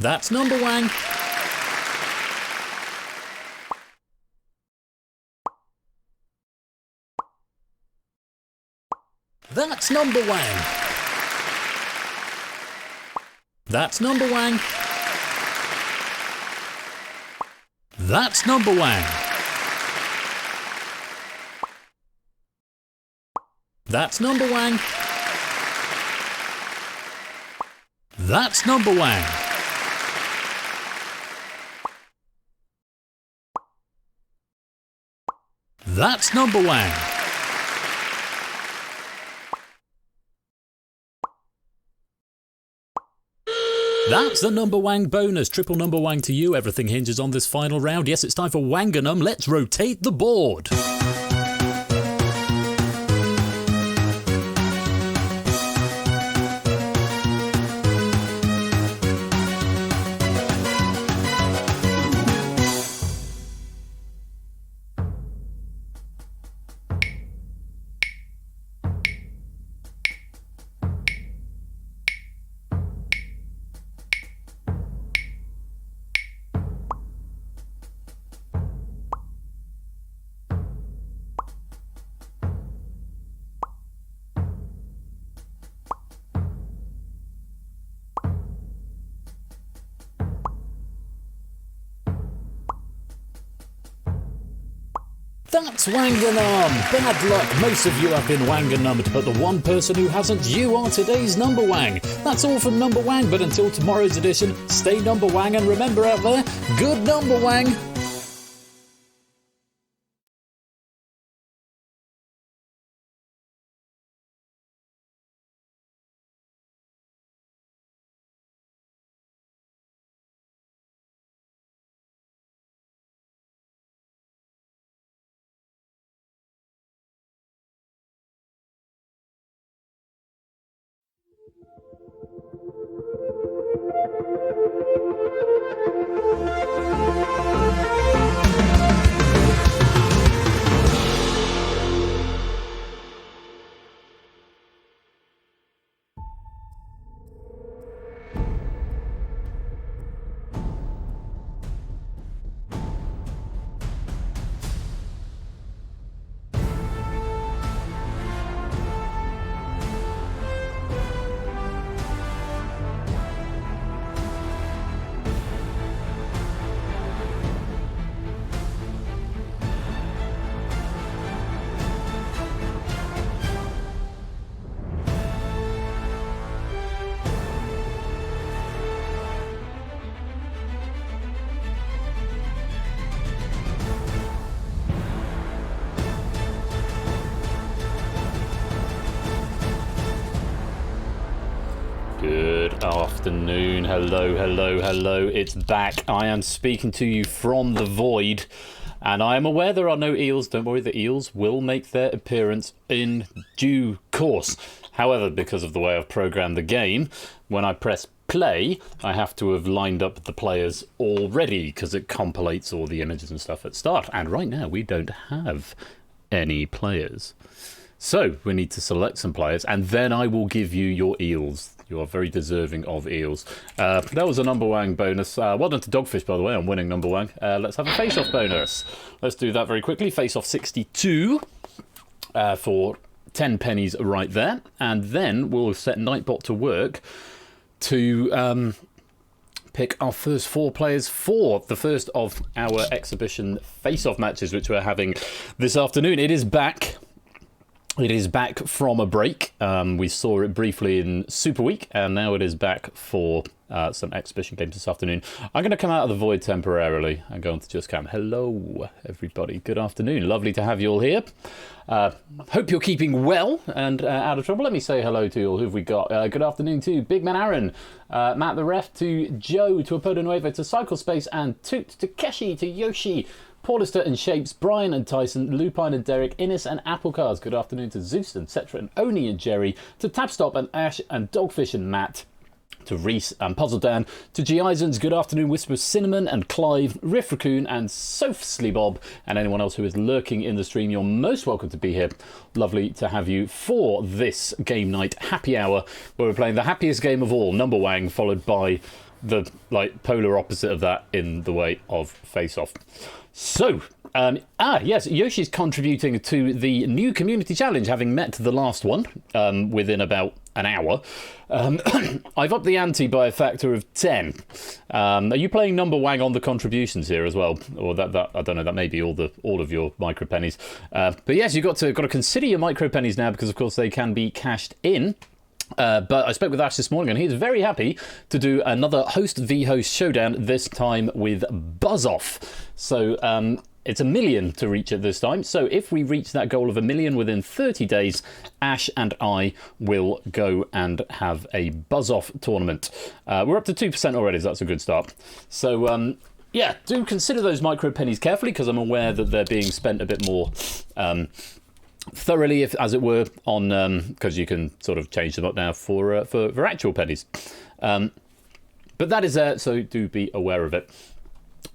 That's number wang. That's number wang. That's number wang. That's number wang. That's number wang. That's number wang. That's number wang. That's the number wang bonus. Triple number wang to you. Everything hinges on this final round. Yes, it's time for Wanganum. Let's rotate the board. That's Wanganum. Bad luck. Most of you have been Wanganummed, but the one person who hasn't, you are today's number wang. That's all from Number Wang, but until tomorrow's edition, stay number wang, and remember out there, good number wang. Good afternoon. Hello, hello, hello. It's back. I am speaking to you from the void, and I am aware there are no eels. Don't worry, the eels will make their appearance in due course. However, because of the way I've programmed the game, when I press play, I have to have lined up the players already, because it compilates all the images and stuff at start. And right now, we don't have any players. So we need to select some players, and then I will give you your eels. You are very deserving of eels. That was a number wang bonus. Well done to Dogfish, by the way, on winning number wang. Let's have a face-off bonus. Let's do that very quickly. Face-off 62 for 10 pennies right there. And then we'll set Nightbot to work to pick our first 4 players for the first of our exhibition face-off matches, which we're having this afternoon. It is back. It is back from a break. We saw it briefly in Super Week, and now it is back for some exhibition games this afternoon. I'm going to come out of the void temporarily and go on to Just Cam. Hello, everybody. Good afternoon. Lovely to have you all here. Hope you're keeping well and out of trouble. Let me say hello to you all. Who have we got? Good afternoon to Big Man Aaron, Matt the Ref, to Joe, to Apodo Nuevo, to Cycle Space and Toot, to Keshi, to Yoshi, Paulister and Shapes, Brian and Tyson, Lupine and Derek, Innes and Apple Cars. Good afternoon to Zeus and Cetra and Oni and Jerry, to Tapstop and Ash and Dogfish and Matt, to Reese and Puzzle Dan, to G. Isons, good afternoon, Whisper Cinnamon and Clive, Riff Raccoon and Sophsly Bob, and anyone else who is lurking in the stream. You're most welcome to be here. Lovely to have you for this game night happy hour, where we're playing the happiest game of all, Number Wang, followed by the like polar opposite of that in the way of Face Off. So, yes, Yoshi's contributing to the new community challenge, having met the last one within about an hour. I've upped the ante by a factor of 10. Are you playing number wang on the contributions here as well, or that I don't know? That may be all of your micro pennies. But yes, you've got to consider your micro pennies now, because of course they can be cashed in. But I spoke with Ash this morning, and he's very happy to do another host v host showdown, this time with Buzz Off. So it's 1 million to reach it this time. So if we reach that goal of 1 million within 30 days, Ash and I will go and have a Buzz Off tournament. We're up to 2% already, so that's a good start. So yeah, do consider those micro pennies carefully, because I'm aware that they're being spent a bit more thoroughly, if as it were, on because you can sort of change them up now for actual pennies. But that is there, so do be aware of it.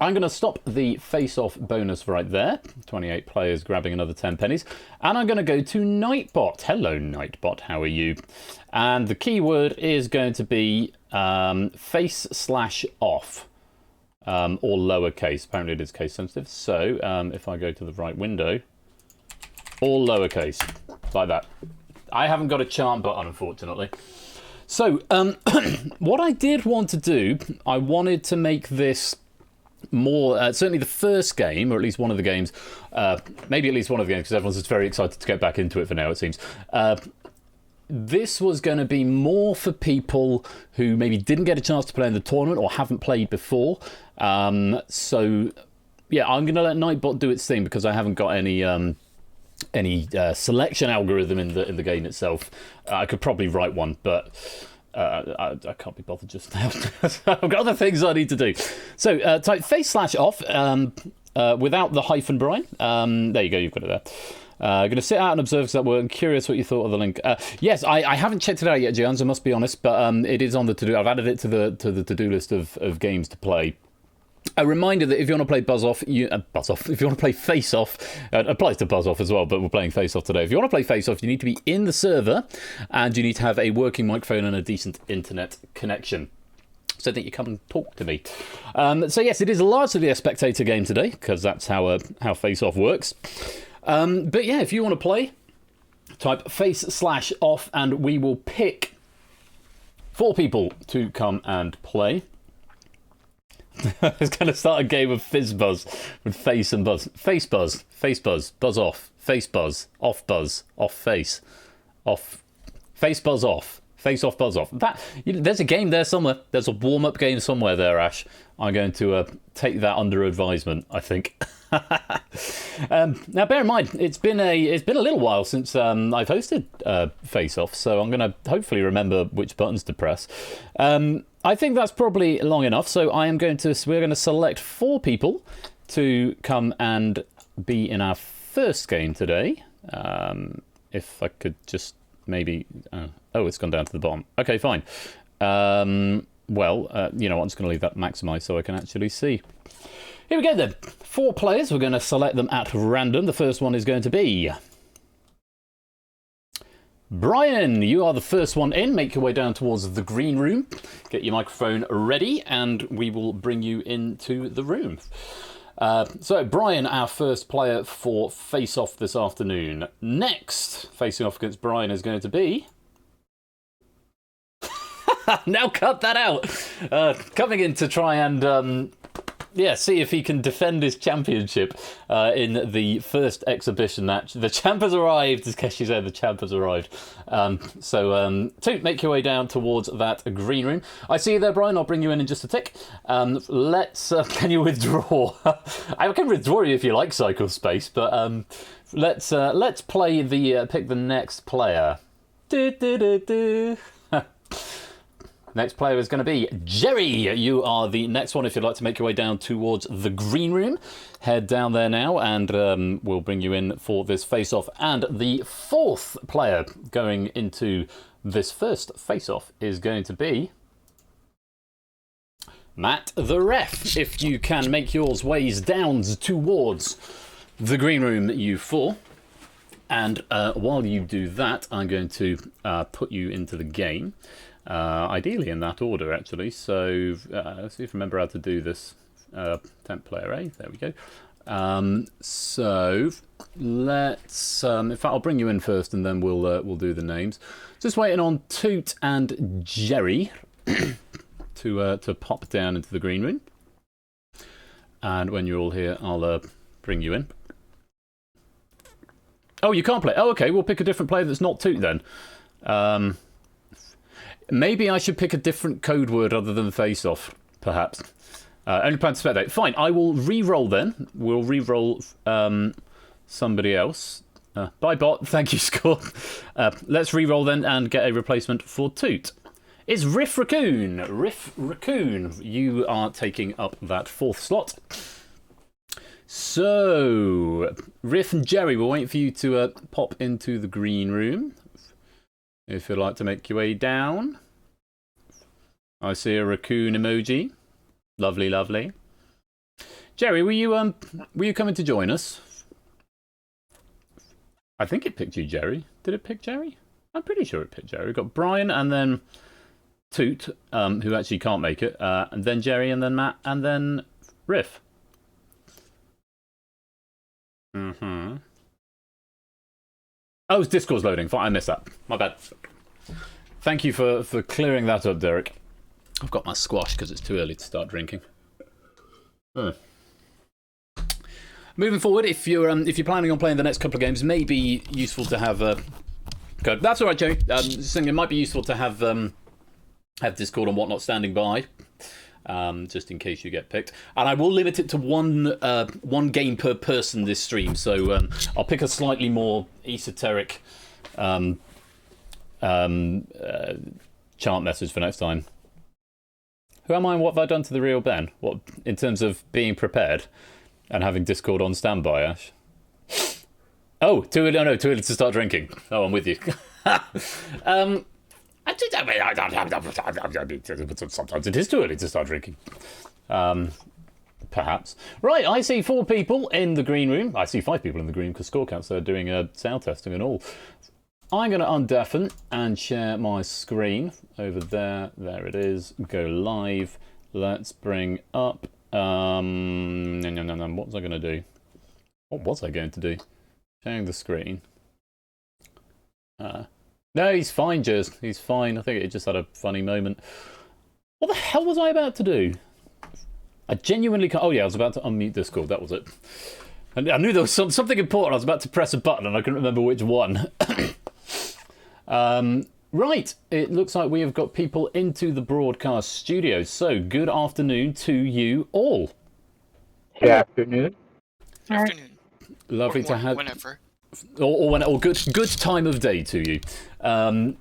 I'm going to stop the face-off bonus right there. 28 players grabbing another 10 pennies. And I'm going to go to Nightbot. Hello, Nightbot. How are you? And the keyword is going to be face/off. Or lowercase. Apparently it is case sensitive. So if I go to the right window, all lowercase, like that. I haven't got a chart button, unfortunately. So what I did want to do, I wanted to make this more, certainly the first game, or at least one of the games, maybe at least one of the games, because everyone's just very excited to get back into it for now, it seems. This was going to be more for people who maybe didn't get a chance to play in the tournament or haven't played before. So, yeah, I'm going to let Nightbot do its thing, because I haven't got any selection algorithm in the game itself. I could probably write one, but I can't be bothered just now. I've got other things I need to do. So type face/off without the hyphen, Brian. There you go, you've got it there. I'm going to sit out and observe, because that worked. I'm curious what you thought of the link. Yes, I haven't checked it out yet, Gians, I must be honest, but it is on the to-do. I've added it to the to-do list of games to play. A reminder that if you want to play Buzz Off, if you want to play Face Off, it applies to Buzz Off as well, but we're playing Face Off today. If you want to play Face Off, you need to be in the server, and you need to have a working microphone and a decent internet connection, so that you come and talk to me. So yes, it is largely a spectator game today, because that's how Face Off works. But yeah, if you want to play, type face/off, and we will pick 4 people to come and play. It's going to start a game of Fizz Buzz with face and buzz. Face buzz, buzz off, face buzz, off buzz, off face, off, face buzz off, face off, buzz off. There's a game there somewhere. There's a warm-up game somewhere there, Ash. I'm going to take that under advisement, I think. Now, bear in mind, it's been a little while since I've hosted Face Off, so I'm going to hopefully remember which buttons to press. I think that's probably long enough, so we're going to select 4 people to come and be in our first game today. If I could just maybe... oh, it's gone down to the bottom. Okay, fine. Well, you know what, I'm just going to leave that maximised so I can actually see. Here we go then. 4 players. We're going to select them at random. The first one is going to be Brian. You are the first one in. Make your way down towards the green room. Get your microphone ready, and we will bring you into the room. So, Brian, our first player for Face Off this afternoon. Next, facing off against Brian is going to be... Now cut that out. Coming in to try and see if he can defend his championship in the first exhibition match. The champ has arrived, as Keshi said. The champ has arrived. So make your way down towards that green room. I see you there, Brian. I'll bring you in just a tick. Let's. Can you withdraw? I can withdraw you if you like, Cycle Space. But let's play the pick the next player. Next player is going to be Jerry. You are the next one if you'd like to make your way down towards the green room. Head down there now, and we'll bring you in for this face-off. And the 4th player going into this first face-off is going to be Matt the Ref. If you can make yours ways down towards the green room, you 4. And while you do that, I'm going to put you into the game. Ideally in that order, actually. So let's see if I remember how to do this. Temp player A, there we go. So let's. In fact, I'll bring you in first, and then we'll do the names. Just waiting on Toot and Jerry to pop down into the green room. And when you're all here, I'll bring you in. Oh, you can't play. Oh, okay. We'll pick a different player that's not Toot then. Maybe I should pick a different code word other than face off, perhaps. Only plan to spectate. Fine, I will re-roll then. We'll re-roll somebody else. Bye, bot. Thank you, Scott. Let's re-roll then and get a replacement for Toot. It's Riff Raccoon. Riff Raccoon, you are taking up that 4th slot. So, Riff and Jerry, we're waiting for you to pop into the green room. If you'd like to make your way down. I see a raccoon emoji. Lovely, lovely. Jerry, were you coming to join us? I think it picked you, Jerry. Did it pick Jerry? I'm pretty sure it picked Jerry. We've got Brian and then Toot, who actually can't make it, and then Jerry and then Matt and then Riff. Oh, Discord's loading. Fine, I missed that. My bad. Thank you for clearing that up, Derek. I've got my squash because it's too early to start drinking. Moving forward, if you're planning on playing the next couple of games, may be useful to have code. That's all right, Jerry. It might be useful to have Discord and whatnot standing by. Just in case you get picked, and I will limit it to one game per person this stream. So I'll pick a slightly more esoteric chant message for next time. Who am I and what have I done to the real Ben? What in terms of being prepared and having Discord on standby, Ash? Oh, too early to start drinking. Oh, I'm with you. Sometimes it is too early to start drinking. Perhaps. Right, I see 4 people in the green room. I see 5 people in the green because score counts are doing sound testing and all. I'm going to undeafen and share my screen over there. There it is. Go live. Let's bring up. What was I going to do? What was I going to do? Sharing the screen. No, he's fine, Jez. He's fine. I think it just had a funny moment. What the hell was I about to do? I genuinely can't. Oh, yeah, I was about to unmute Discord. That was it. And I knew there was something important. I was about to press a button and I couldn't remember which one. Right. It looks like we have got people into the broadcast studio. So, good afternoon to you all. Good afternoon. Good afternoon. Lovely to have. Whenever. Or good time of day to you. We're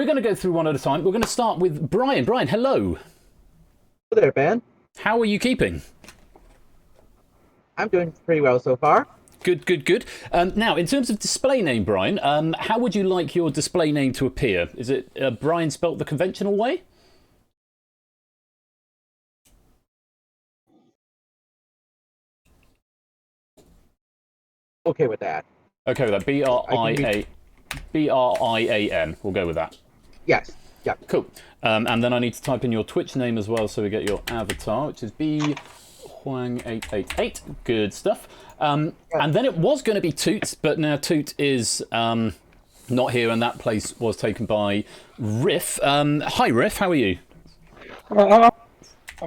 going to go through one at a time. We're going to start with Brian. Brian, hello. Hello there, Ben. How are you keeping? I'm doing pretty well so far. Good, good, good. Now, in terms of display name, Brian, how would you like your display name to appear? Is it Brian spelt the conventional way? Okay with that. Okay with that. B-R-I-A-N. We'll go with that. Yes. Yeah. Cool. And then I need to type in your Twitch name as well so we get your avatar, which is bhuang888. Good stuff. And then it was going to be Toot, but now Toot is not here and that place was taken by Riff. Hi, Riff. How are you? I'm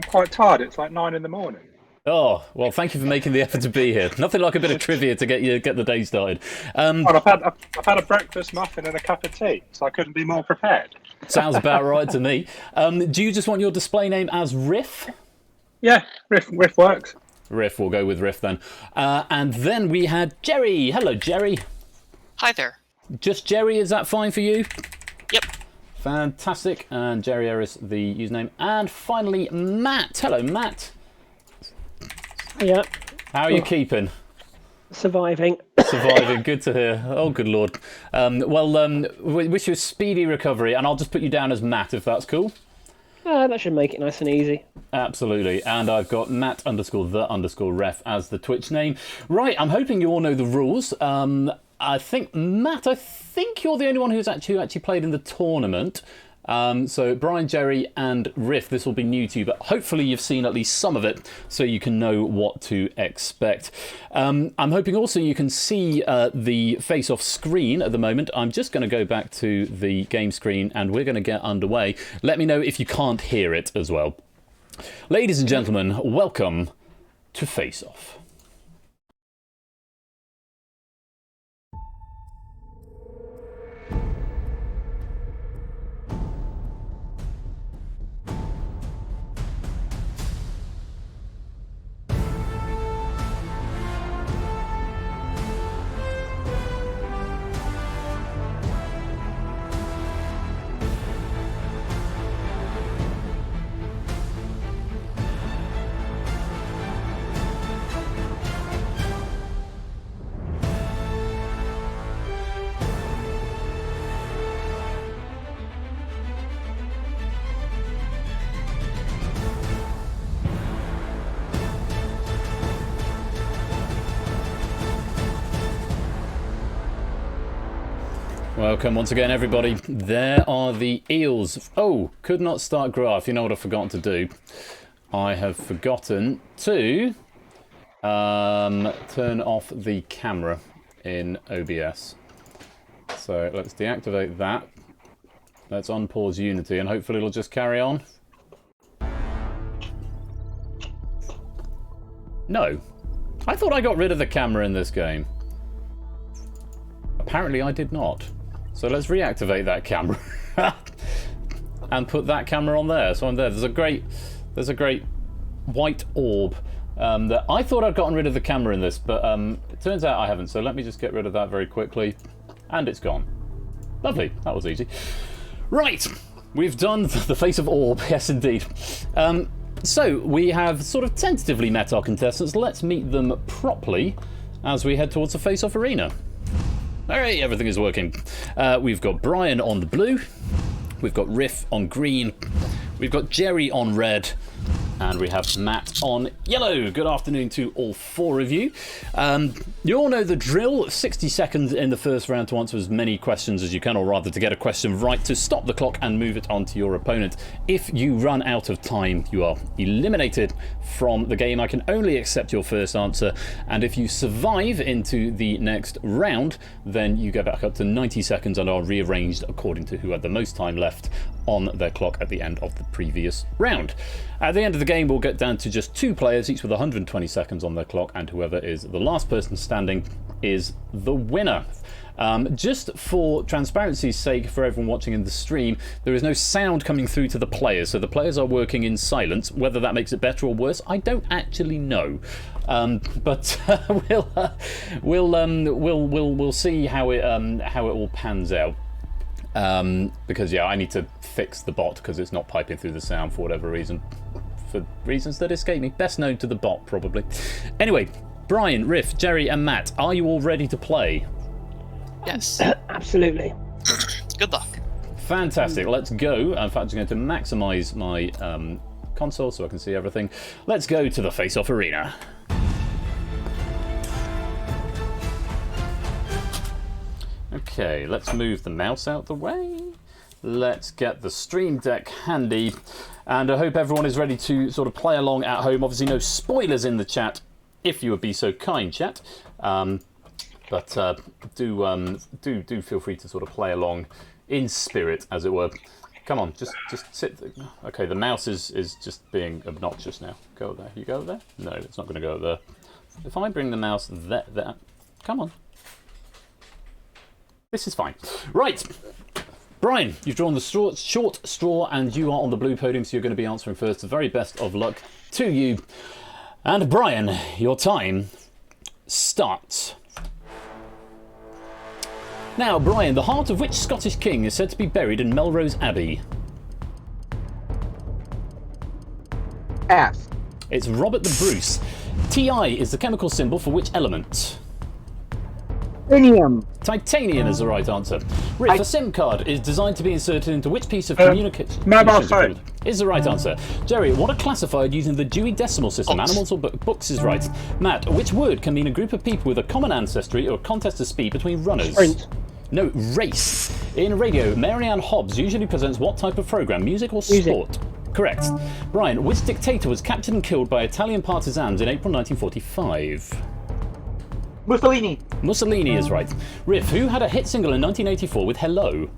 quite tired. It's like 9 in the morning. Oh, well, thank you for making the effort to be here. Nothing like a bit of trivia to get the day started. Well, I've had a breakfast muffin and a cup of tea, so I couldn't be more prepared. Sounds about right to me. Do you just want your display name as Riff? Yeah, Riff works. Riff, we'll go with Riff then. And then we had Jerry. Hello, Jerry. Hi there. Just Jerry, is that fine for you? Yep. Fantastic. And Jerry Eris, the username. And finally, Matt. Hello, Matt. Yeah. How are you keeping? Surviving. Surviving, good to hear. Oh, good Lord. We wish you a speedy recovery, and I'll just put you down as Matt, if that's cool. That should make it nice and easy. Absolutely. And I've got Matt_the_ref as the Twitch name. Right, I'm hoping you all know the rules. I think, Matt, I think you're the only one who actually played in the tournament. So Brian, Jerry and Riff, this will be new to you, but hopefully you've seen at least some of it so you can know what to expect. I'm hoping also you can see the face-off screen at the moment. I'm just going to go back to the game screen and we're going to get underway. Let me know if you can't hear it as well. Ladies and gentlemen, welcome to Face Off. Welcome once again, everybody. There are the eels. Oh, could not start graph. You know what I've forgotten to do? I have forgotten to turn off the camera in OBS. So let's deactivate that. Let's unpause Unity and hopefully it'll just carry on. No. I thought I got rid of the camera in this game. Apparently I did not. So let's reactivate that camera and put that camera on there. So I'm there. There's a great white orb that I thought I'd gotten rid of the camera in this, but it turns out I haven't. So let me just get rid of that very quickly, and it's gone. Lovely. That was easy. Right, we've done the face of orb. Yes, indeed. So we have sort of tentatively met our contestants. Let's meet them properly as we head towards the face-off arena. Alright, everything is working. We've got Brian on the blue, we've got Riff on green, we've got Jerry on red, and we have Matt on yellow. Good afternoon to all four of you. You all know the drill. 60 seconds in the first round to answer as many questions as you can, or rather to get a question right, to stop the clock and move it on to your opponent. If you run out of time, you are eliminated from the game. I can only accept your first answer, and if you survive into the next round, then you get back up to 90 seconds and are rearranged according to who had the most time left on their clock at the end of the previous round. At the end of the game, we'll get down to just two players, each with 120 seconds on their clock, and whoever is the last person standing is the winner. Just for transparency's sake, for everyone watching in the stream, there is no sound coming through to the players, so the players are working in silence. Whether that makes it better or worse, I don't actually know. But we'll see how it all pans out. Because yeah, I need to fix the bot because it's not piping through the sound for whatever reason. For reasons that escape me. Best known to the bot, probably. Anyway, Brian, Riff, Jerry and Matt, are you all ready to play? Yes. Absolutely. Good luck. Fantastic. Let's go. In fact, I'm going to maximise my console so I can see everything. Let's go to the face-off arena. Okay, let's move the mouse out the way. Let's get the Stream Deck handy. And I hope everyone is ready to sort of play along at home. Obviously, no spoilers in the chat, if you would be so kind, chat. But do feel free to sort of play along in spirit, as it were. Come on, just sit. Okay, the mouse is just being obnoxious now. Go there. You go there? No, it's not going to go there. If I bring the mouse there, come on. This is fine. Right. Brian, you've drawn the short straw and you are on the blue podium, so you're going to be answering first. The very best of luck to you. And Brian, your time starts. Now, Brian, the heart of which Scottish king is said to be buried in Melrose Abbey? F. It's Robert the Bruce. Ti is the chemical symbol for which element? Titanium. Titanium is the right answer. Riff, a SIM card is designed to be inserted into which piece of communication? Mobile phone. Is the right answer. Jerry, what are classified using the Dewey Decimal System? Books. Animals or books is right. Matt, which word can mean a group of people with a common ancestry or a contest of speed between runners? Sprint. No, race. In radio, Marianne Hobbs usually presents what type of programme? Music or Music. sport? Correct. Brian, which dictator was captured and killed by Italian partisans in April 1945? Mussolini. Mussolini is right. Riff, who had a hit single in 1984 with Hello?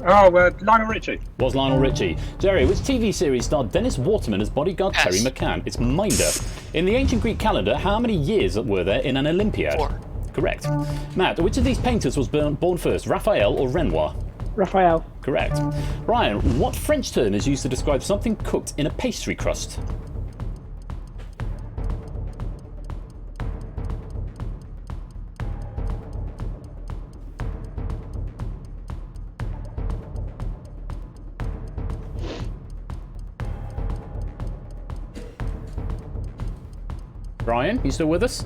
Oh, Lionel Richie. Was Lionel Richie. Jerry, which TV series starred Dennis Waterman as bodyguard Yes. Terry McCann? It's Minder. In the ancient Greek calendar, how many years were there in an Olympiad? 4. Correct. Matt, which of these painters was born first, Raphael or Renoir? Raphael. Correct. Brian, what French term is used to describe something cooked in a pastry crust? Brian, you still with us?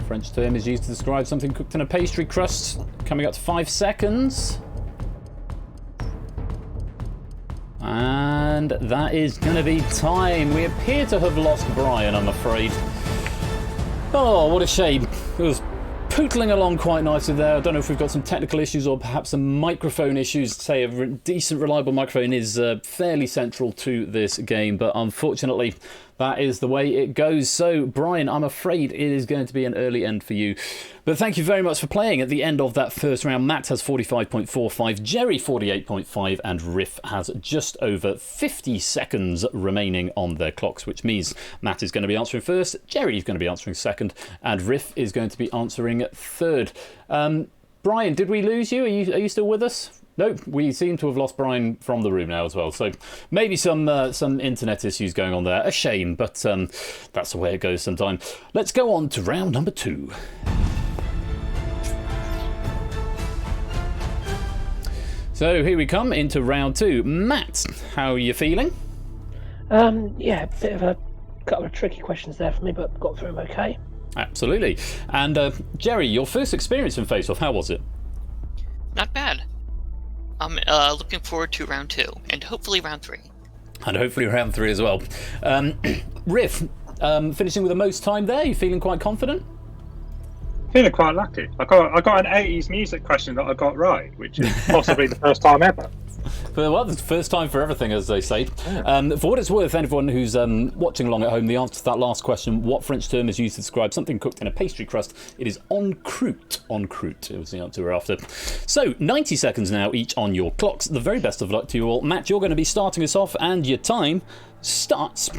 French term is used to describe something cooked in a pastry crust. Coming up to 5 seconds. And that is going to be time. We appear to have lost Brian, I'm afraid. Oh, what a shame. It was pootling along quite nicely there. I don't know if we've got some technical issues or perhaps some microphone issues. Say a decent, reliable microphone is fairly central to this game, but unfortunately, that is the way it goes. So, Brian, I'm afraid it is going to be an early end for you. But thank you very much for playing at the end of that first round. Matt has 45.45, Jerry 48.5, and Riff has just over 50 seconds remaining on their clocks, which means Matt is going to be answering first, Jerry is going to be answering second, and Riff is going to be answering third. Brian, did we lose you? Are you still with us? Nope, we seem to have lost Brian from the room now as well. So maybe some internet issues going on there. A shame, but that's the way it goes sometimes. Let's go on to round number 2. So here we come into round 2. Matt, how are you feeling? Yeah, a bit of a couple of tricky questions there for me, but got through them okay. Absolutely. And Jerry, your first experience in Face Off, how was it? Not bad. I'm looking forward to round 2 and hopefully round 3. And hopefully round 3 as well. Riff, finishing with the most time there, you feeling quite confident? Feeling quite lucky. I got an 80s music question that I got right, which is possibly the first time ever. Well, it's the first time for everything, as they say. For what it's worth, anyone who's watching along at home, the answer to that last question, what French term is used to describe something cooked in a pastry crust? It is en croûte. En croûte, it was the answer we're after. So, 90 seconds now each on your clocks. The very best of luck to you all. Matt, you're going to be starting us off, and your time starts.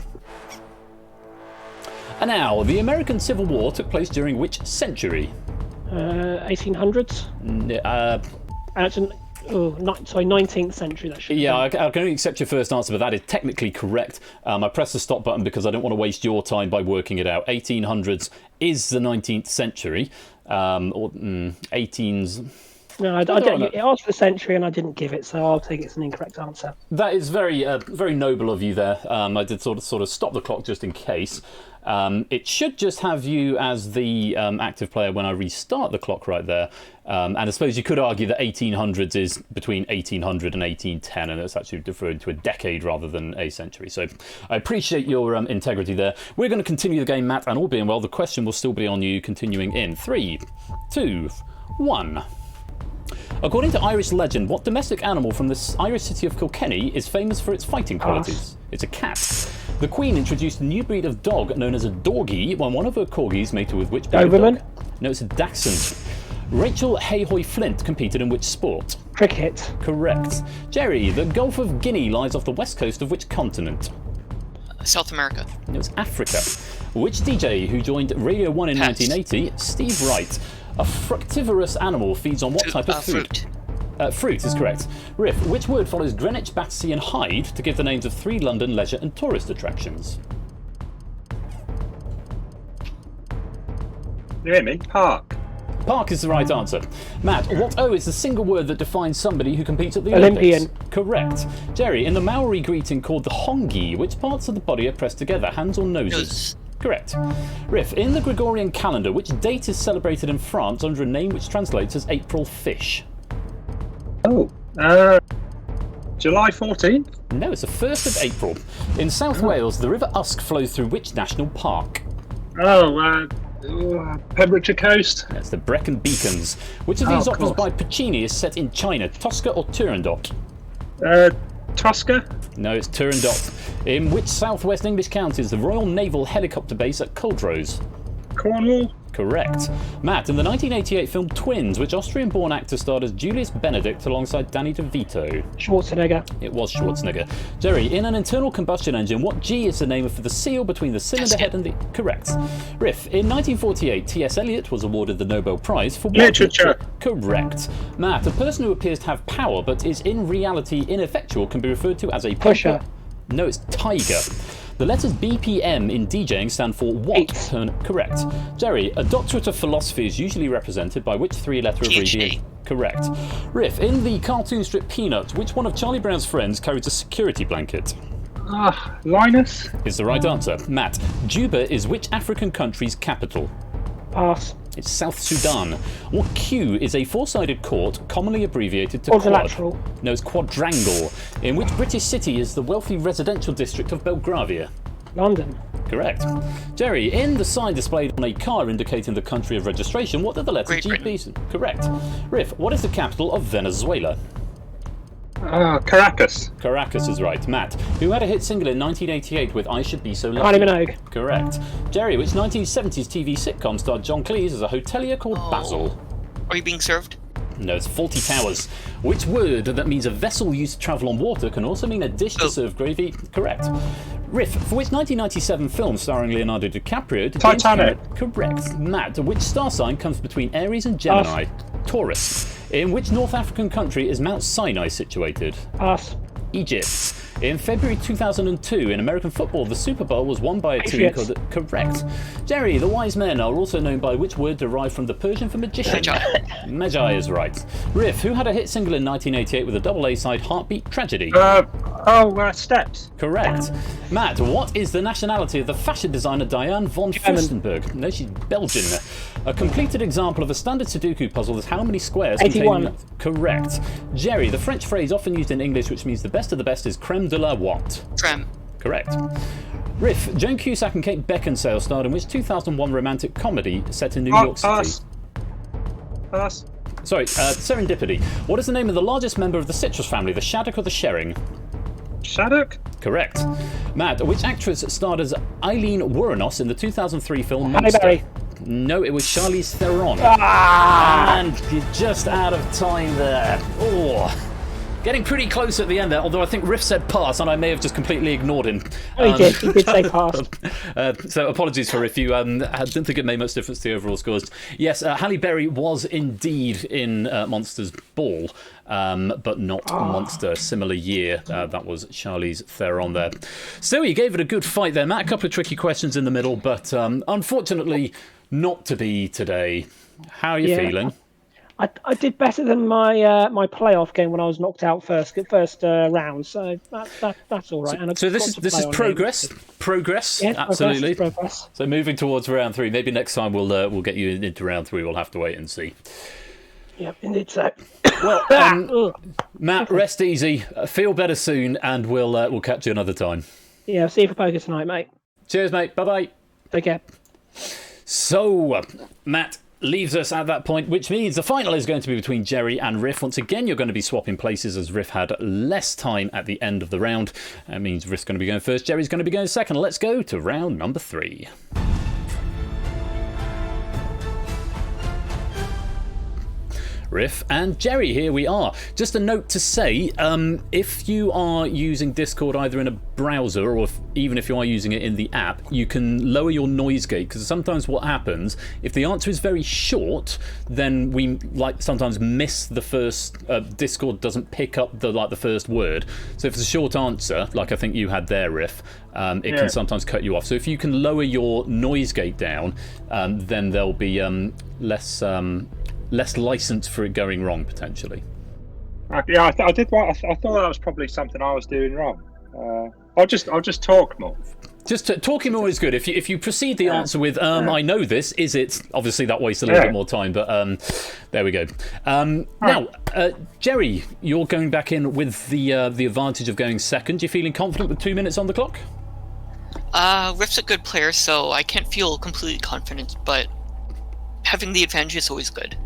And now, the American Civil War took place during which century? 1800s? Actually, 19th century, that should Yeah, be. I can only accept your first answer, but that is technically correct. I pressed the stop button because I don't want to waste your time by working it out. 1800s is the 19th century, or 18s... No, I don't. It asked for the century and I didn't give it, so I'll take it as an incorrect answer. That is very very noble of you there. I did sort of stop the clock just in case. It should just have you as the active player when I restart the clock right there. And I suppose you could argue that 1800s is between 1800 and 1810, and it's actually referring to a decade rather than a century. So I appreciate your integrity there. We're going to continue the game, Matt, and all being well, the question will still be on you, continuing in 3, 2, 1. According to Irish legend, what domestic animal from the Irish city of Kilkenny is famous for its fighting qualities? It's a cat. The Queen introduced a new breed of dog known as a dorgie when one of her corgis mated with which breed of Doberman? dog? No, it's a Dachshund. Rachel Hayhoy Flint competed in which sport? Cricket. Correct. Jerry, the Gulf of Guinea lies off the west coast of which continent? South America. No, it's Africa. Which DJ who joined Radio 1 in Pass. 1980? Steve Wright. A fructivorous animal feeds on what type of food? Fruit. Fruit is correct. Riff, which word follows Greenwich, Battersea and Hyde to give the names of 3 London leisure and tourist attractions? You hear me? Park. Park is the right answer. Matt, what O is the single word that defines somebody who competes at the Olympian. Olympics? Correct. Jerry, in the Maori greeting called the hongi, which parts of the body are pressed together, hands or noses? Correct. Riff, in the Gregorian calendar, which date is celebrated in France under a name which translates as April Fish? Oh, July 14th? No, it's the 1st of April. In South Wales, the River Usk flows through which national park? Pembrokeshire Coast. That's the Brecon Beacons. Which of these of operas course. by Puccini is set in China, Tosca or Turandot? Tosca. No, it's Turandot. In which southwest English county is the Royal Naval Helicopter Base at Culdrose? Cornwall. Correct. Matt, in the 1988 film Twins, which Austrian-born actor starred as Julius Benedict alongside Danny DeVito? Schwarzenegger. It was Schwarzenegger. Jerry, in an internal combustion engine, what G is the name for the seal between the cylinder head and the... Correct. Riff, in 1948, T.S. Eliot was awarded the Nobel Prize for what? Literature. Correct. Matt, a person who appears to have power but is in reality ineffectual can be referred to as a... Pusher. No, it's tiger. The letters BPM in DJing stand for what? Correct. Jerry, a doctorate of philosophy is usually represented by which three-letter abbreviation? Correct. Riff, in the cartoon strip Peanuts, which one of Charlie Brown's friends carries a security blanket? Linus. Is the right answer. Matt, Juba is which African country's capital? Pass. It's South Sudan. What Q is a four-sided court, commonly abbreviated to Quadrilateral. quad? No, it's quadrangle. In which British city is the wealthy residential district of Belgravia? London. Correct. Jerry, in the sign displayed on a car indicating the country of registration, what do the letters Great GB? Correct. Riff, what is the capital of Venezuela? Caracas. Caracas is right. Matt, who had a hit single in 1988 with I Should Be So Lucky? Kylie Minogue. Correct. Jerry, which 1970s TV sitcom starred John Cleese as a hotelier called Basil? Are you being served? No, it's Faulty Towers. Which word that means a vessel used to travel on water can also mean a dish to serve gravy? Correct. Riff, for which 1997 film starring Leonardo DiCaprio did Titanic. Correct. Matt, which star sign comes between Aries and Gemini? Taurus. In which North African country is Mount Sinai situated? Pass. Egypt. In February 2002, in American football, the Super Bowl was won by a team Patriots. called... Correct. Jerry, the wise men are also known by which word derived from the Persian for magician? Magi. Magi is right. Riff, who had a hit single in 1988 with a double A-side, Heartbeat Tragedy? Steps. Correct. Matt, what is the nationality of the fashion designer Diane von Furstenberg? No, she's Belgian. A completed example of a standard Sudoku puzzle is how many squares 81. contain... Correct. Jerry, the French phrase often used in English which means the best of the best is creme de la what? Trem. Correct. Riff, Joan Cusack and Kate Beckinsale starred in which 2001 romantic comedy set in New York City? Pass. Sorry, Serendipity. What is the name of the largest member of the citrus family, the shaddock or the sherring? Shaddock. Correct. Matt, which actress starred as Eileen Wuornos in the 2003 film Halle Monster? Berry. No, it was Charlize Theron. And you're just out of time there. Oh. Getting pretty close at the end there, although I think Riff said pass, and I may have just completely ignored him. Oh, he did. He did say pass. So apologies for Riff. You, I didn't think it made much difference to the overall scores. Yes, Halle Berry was indeed in Monsters Ball, but not Monster. Similar year. That was Charlize Theron there. Still, you gave it a good fight there, Matt. A couple of tricky questions in the middle, but unfortunately not to be today. How are you feeling? I did better than my my playoff game when I was knocked out first round, so that's all right. And So this is progress. Progress, Yeah, absolutely. progress. So moving towards round 3. Maybe next time we'll get you into round 3. We'll have to wait and see. Yep, indeed so. Well, Matt, rest easy. Feel better soon, and we'll catch you another time. Yeah, see you for poker tonight, mate. Cheers, mate. Bye bye. Take care. So, Matt leaves us at that point, which means the final is going to be between Jerry and Riff. Once again, you're going to be swapping places as Riff had less time at the end of the round. That means Riff's going to be going first, Jerry's going to be going second. Let's go to round number 3. Riff and Jerry, here we are. Just a note to say, if you are using Discord either in a browser or even if you are using it in the app, you can lower your noise gate, because sometimes what happens, if the answer is very short, then we sometimes miss the first, Discord doesn't pick up the first word. So if it's a short answer, like I think you had there, Riff, it can sometimes cut you off. So if you can lower your noise gate down, then there'll be less license for it going wrong, potentially. Yeah, I did. I thought that was probably something I was doing wrong. I'll just talk more. Just talking more is good. If you precede the answer with I know this, is it? Obviously, that wastes a little bit more time, but there we go. Now, Jerry, you're going back in with the advantage of going second. You feeling confident with 2 minutes on the clock? Riff's a good player, so I can't feel completely confident, but having the advantage is always good.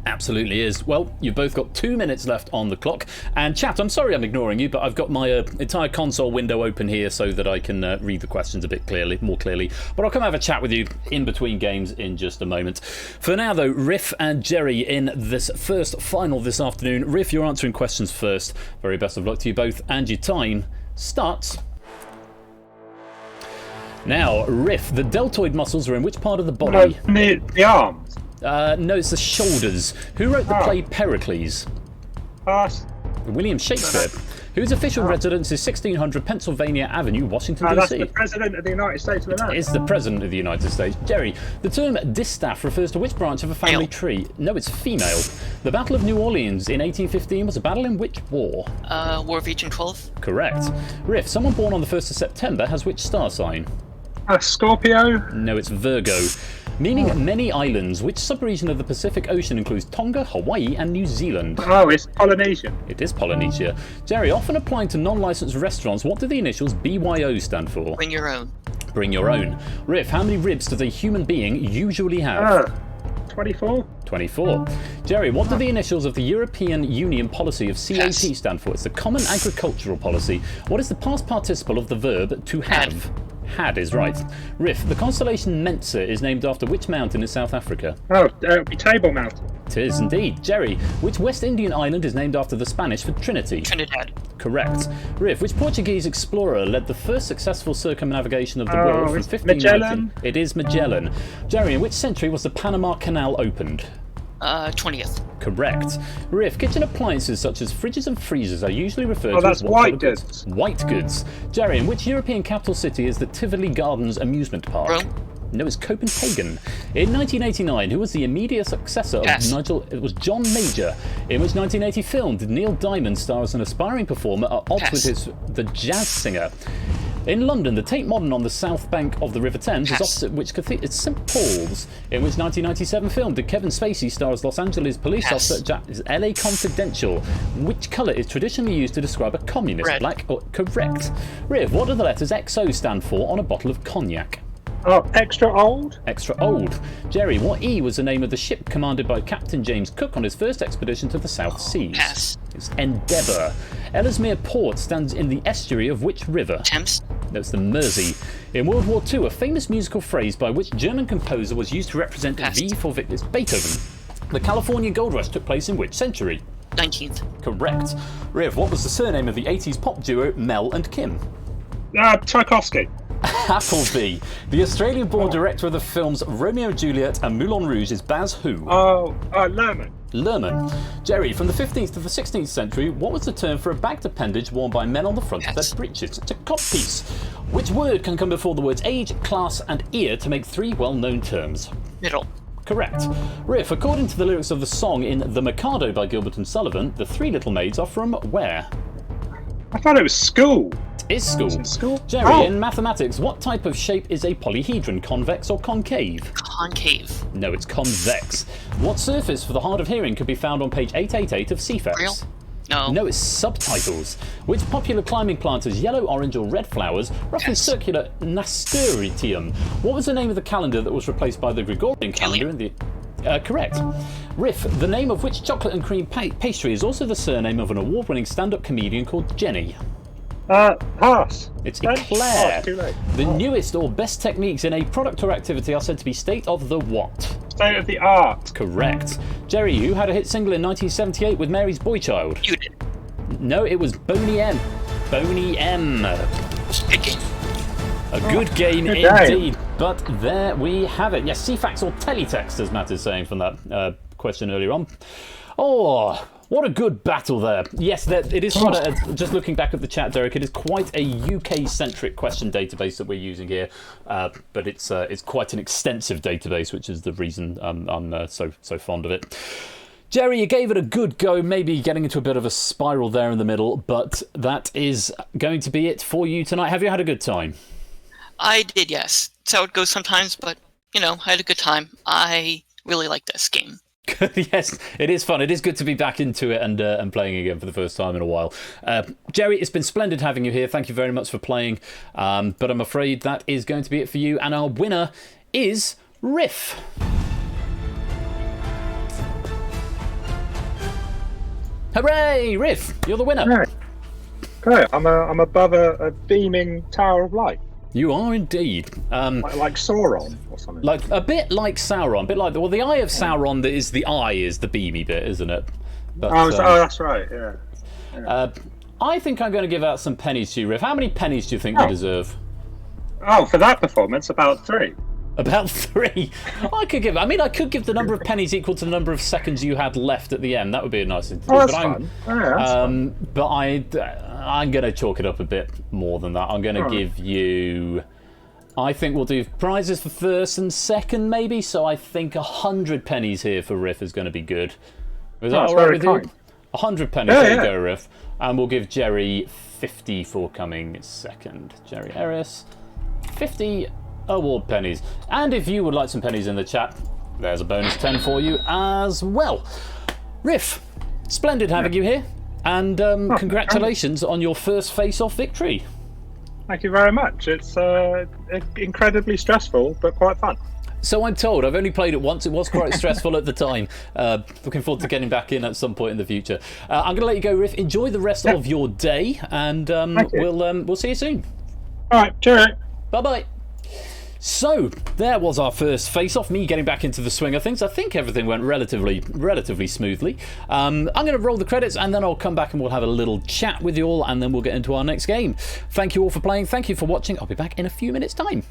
Absolutely is. Well, you've both got 2 minutes left on the clock. And chat, I'm sorry I'm ignoring you, but I've got my entire console window open here so that I can read the questions a bit more clearly. But I'll come have a chat with you in between games in just a moment. For now, though, Riff and Jerry in this first final this afternoon. Riff, you're answering questions first. Very best of luck to you both. And your time starts now. Riff, the deltoid muscles are in which part of the body? The arms. No, it's the shoulders. Who wrote the play Pericles? Pass. William Shakespeare. Whose official residence is 1600 Pennsylvania Avenue, Washington, D.C.? That's the President of the United States of America. It's the President of the United States. Jerry, the term distaff refers to which branch of a family tree? No, it's female. The Battle of New Orleans in 1815 was a battle in which war? War of 1812? Correct. Riff, someone born on the 1st of September has which star sign? Scorpio. No, it's Virgo. Meaning many islands, which subregion of the Pacific Ocean includes Tonga, Hawaii, and New Zealand? Oh, it's Polynesian. It is Polynesia. Jerry, often applying to non-licensed restaurants, what do the initials BYO stand for? Bring your own. Bring your own. Riff, how many ribs does a human being usually have? 24. 24. Jerry, what do the initials of the European Union policy of CAP stand for? It's the Common Agricultural Policy. What is the past participle of the verb to have? Had is right. Riff, the constellation Mensa is named after which mountain in South Africa? Oh, it'll be Table Mountain. It is indeed. Jerry, which West Indian island is named after the Spanish for Trinity? Trinidad. Correct. Riff, which Portuguese explorer led the first successful circumnavigation of the world from 1519? Magellan. It is Magellan. Jerry, in which century was the Panama Canal opened? 20th. Correct. Riff, kitchen appliances such as fridges and freezers are usually referred to that's as what white sort of goods. White goods. Jerry, in which European capital city is the Tivoli Gardens amusement park? Rome. No, it's Copenhagen. In 1989, who was the immediate successor of Nigel? It was John Major. In which 1980 film did Neil Diamond star as an aspiring performer at odds with the jazz singer? In London, the Tate Modern on the south bank of the River Thames is opposite which cathedral? It's St Paul's. In which 1997 film did Kevin Spacey star as Los Angeles police officer? Is LA Confidential. Which colour is traditionally used to describe a communist? Red. Black? Correct. Riv, what do the letters XO stand for on a bottle of cognac? Oh, extra old. Extra old. Jerry, what E was the name of the ship commanded by Captain James Cook on his first expedition to the South Seas? Pass. It's Endeavour. Ellesmere Port stands in the estuary of which river? Thames. No, it's the Mersey. In World War II, a famous musical phrase by which German composer was used to represent V for Victor? It's Beethoven. The California Gold Rush took place in which century? 19th. Correct. Riv, what was the surname of the 80s pop duo Mel and Kim? Tchaikovsky. Appleby. The Australian-born director of the films Romeo and Juliet and Moulin Rouge is Baz who? Lerman. Lerman. Jerry, from the 15th to the 16th century, what was the term for a bagged appendage worn by men on the front of their breeches? It's a codpiece. Which word can come before the words age, class, and ear to make three well-known terms? Middle. Correct. Riff, according to the lyrics of the song in The Mikado by Gilbert and Sullivan, the three little maids are from where? I thought it was school. Is school. School? Jerry, in mathematics, what type of shape is a polyhedron, convex or concave? Concave. No, it's convex. What surface for the hard of hearing could be found on page 888 of CFEX? Real? No. No, it's subtitles. Which popular climbing plant has yellow, orange or red flowers, roughly circular nasturtium? What was the name of the calendar that was replaced by the Gregorian calendar in the... correct. Riff, the name of which chocolate and cream pastry is also the surname of an award-winning stand-up comedian called Jenny? Pass. It's Eclair. Oh, too late. The newest or best techniques in a product or activity are said to be state of the what? State of the art. Correct. Jerry, who had a hit single in 1978 with Mary's Boy Child? You did. No, it was Boney M. Boney M. Good game. A good game good indeed. But there we have it. Yes, CFAX or teletext, as Matt is saying from that question earlier on. Oh, what a good battle there. Yes, it is quite just looking back at the chat, Derek, it is quite a UK-centric question database that we're using here, but it's quite an extensive database, which is the reason I'm so fond of it. Jerry, you gave it a good go, maybe getting into a bit of a spiral there in the middle, but that is going to be it for you tonight. Have you had a good time? I did, yes. It's how it goes sometimes, but, you know, I had a good time. I really like this game. Yes, it is fun. It is good to be back into it and playing again for the first time in a while. Jerry, it's been splendid having you here. Thank you very much for playing. But I'm afraid that is going to be it for you. And our winner is Riff. Hooray, Riff! You're the winner. Right. Okay, I'm above a beaming tower of light. You are indeed. Like Sauron or something. Like a bit like Sauron, a bit like the eye of Sauron. That is the eye is the beamy bit, isn't it? But, that's right. Yeah. I think I'm going to give out some pennies to you, Riff. How many pennies do you think you deserve? Oh, for that performance, about 3. About 3. I could give the number of pennies equal to the number of seconds you had left at the end. That would be a nice thing to do. That's fun. That's fun. But I'm going to chalk it up a bit more than that. I'm going to give you. I think we'll do prizes for first and second, maybe. So I think 100 pennies here for Riff is going to be good. Is that all right with you? 100 pennies. There you go, Riff. And we'll give Jerry 50 for coming second. Jerry Harris, 50 award pennies. And if you would like some pennies in the chat, there's a bonus 10 for you as well. Riff, splendid having you here. And congratulations on your first face-off victory. Thank you very much. It's incredibly stressful, but quite fun. So I'm told. I've only played it once. It was quite stressful at the time. Looking forward to getting back in at some point in the future. I'm going to let you go, Riff. Enjoy the rest of your day, and we'll see you soon. All right, cheerio. Bye-bye. So, there was our first face-off, me getting back into the swing of things. I think everything went relatively smoothly. I'm going to roll the credits, and then I'll come back and we'll have a little chat with you all, and then we'll get into our next game. Thank you all for playing. Thank you for watching. I'll be back in a few minutes' time.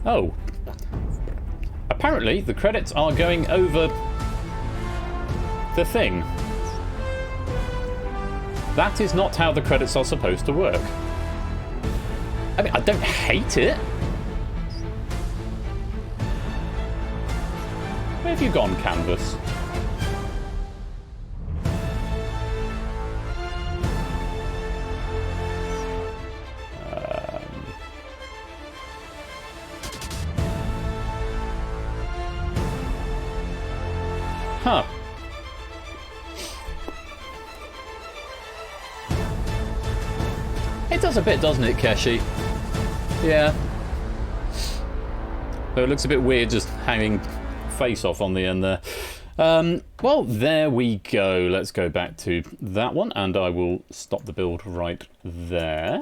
Oh. Apparently, the credits are going over the thing. That is not how the credits are supposed to work. I mean, I don't hate it. Where have you gone, Canvas? Huh. It does a bit, doesn't it, Keshi? Yeah. So it looks a bit weird just hanging face off on the end there. Well, there we go. Let's go back to that one, and I will stop the build right there.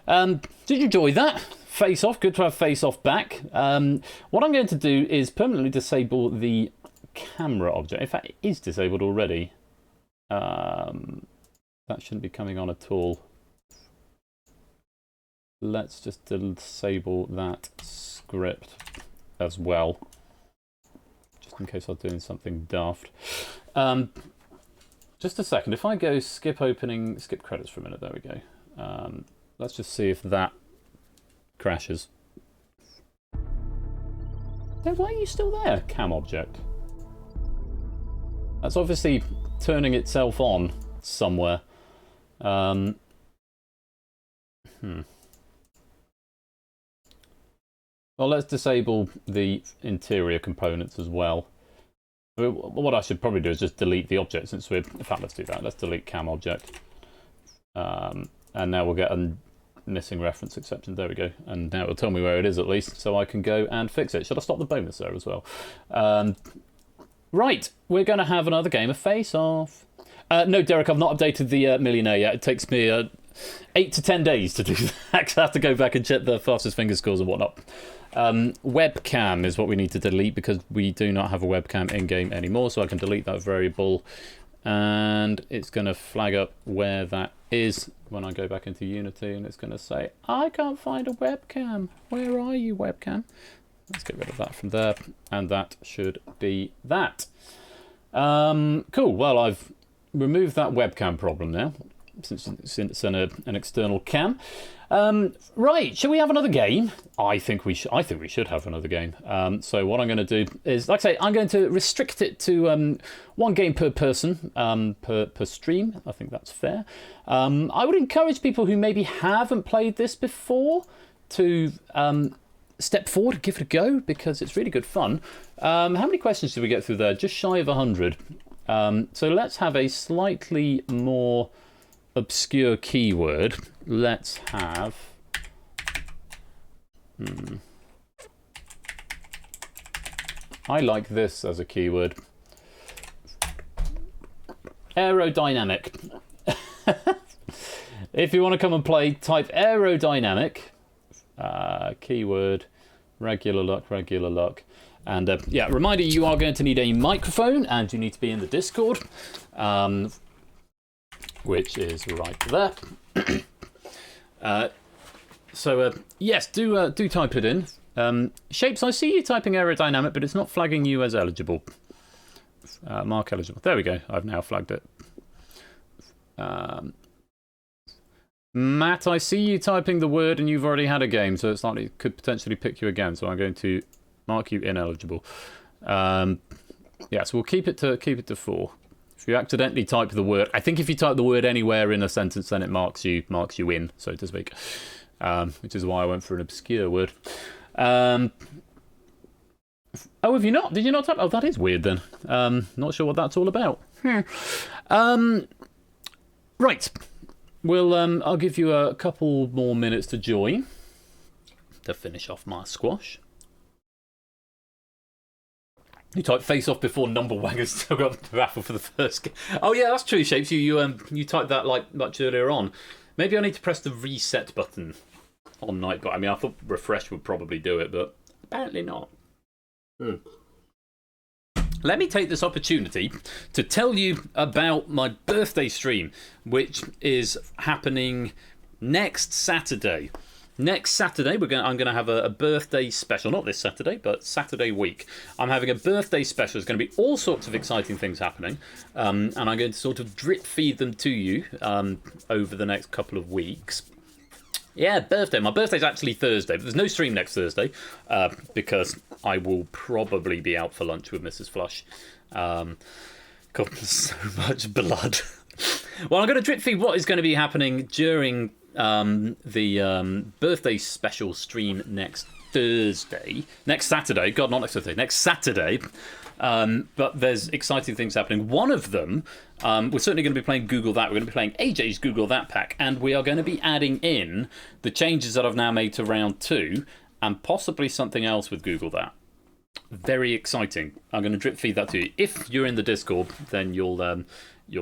Did you enjoy that? Face off. Good to have face off back. What I'm going to do is permanently disable the camera object. In fact, it is disabled already. That shouldn't be coming on at all. Let's just disable that script as well, just in case I'm doing something daft. Just a second. If I go skip credits for a minute, there we go. Let's just see if that crashes. Then why are you still there, cam object? That's obviously turning itself on somewhere. Well, let's disable the interior components as well. What I should probably do is just delete the object, since we're... In fact, let's do that. Let's delete cam object. And now we'll get a missing reference exception. There we go. And now it'll tell me where it is at least, so I can go and fix it. Should I stop the bonus there as well? Right, we're going to have another game of Face Off. No, Derek, I've not updated the Millionaire yet. It takes me 8 to 10 days to do that. I have to go back and check the fastest finger scores and whatnot. Webcam is what we need to delete, because we do not have a webcam in-game anymore, so I can delete that variable. And it's going to flag up where that is when I go back into Unity, and it's going to say, I can't find a webcam. Where are you, webcam? Let's get rid of that from there, and that should be that. Cool, well, I've removed that webcam problem now. since it's an external cam. Right, shall we have another game? I think we should have another game. So what I'm going to do is, like I say, I'm going to restrict it to 1 game per person per stream. I think that's fair. I would encourage people who maybe haven't played this before to step forward and give it a go, because it's really good fun. How many questions did we get through there? Just shy of 100. So let's have a slightly more obscure keyword. Let's have... I like this as a keyword. Aerodynamic. If you want to come and play, type aerodynamic. Keyword, regular luck. And yeah, reminder, you are going to need a microphone and you need to be in the Discord, which is right there. Yes, do type it in. Shapes, I see you typing aerodynamic, but it's not flagging you as eligible. Mark eligible. There we go. I've now flagged it. Matt, I see you typing the word and you've already had a game, so it's likely it could potentially pick you again. So I'm going to mark you ineligible. Yeah, so we'll keep it to 4. If you accidentally type the word, I think if you type the word anywhere in a sentence, then it marks you in, so to speak. Which is why I went for an obscure word. Oh, have you not? Did you not type? Oh, that is weird then. Not sure what that's all about. Right. I'll give you a couple more minutes to join to finish off my squash. You typed face off before number wagons still got the raffle for the first game. Oh yeah, that's true, Shapes. You typed that like much earlier on. Maybe I need to press the reset button on Nightbot. I mean, I thought refresh would probably do it, but apparently not. Let me take this opportunity to tell you about my birthday stream, which is happening next Saturday. Next Saturday, I'm going to have a birthday special. Not this Saturday, but Saturday week. I'm having a birthday special. There's going to be all sorts of exciting things happening. And I'm going to sort of drip feed them to you over the next couple of weeks. Yeah, birthday. My birthday's actually Thursday, but there's no stream next Thursday because I will probably be out for lunch with Mrs. Flush. God, there's so much blood. Well, I'm going to drip feed what is going to be happening during the birthday special stream next Saturday. God, not next Thursday, next Saturday. But there's exciting things happening. One of them, we're certainly going to be playing Google That. We're going to be playing AJ's Google That pack, and we are going to be adding in the changes that I've now made to round 2, and possibly something else with Google That. Very exciting. I'm going to drip feed that to you. If you're in the Discord, then you'll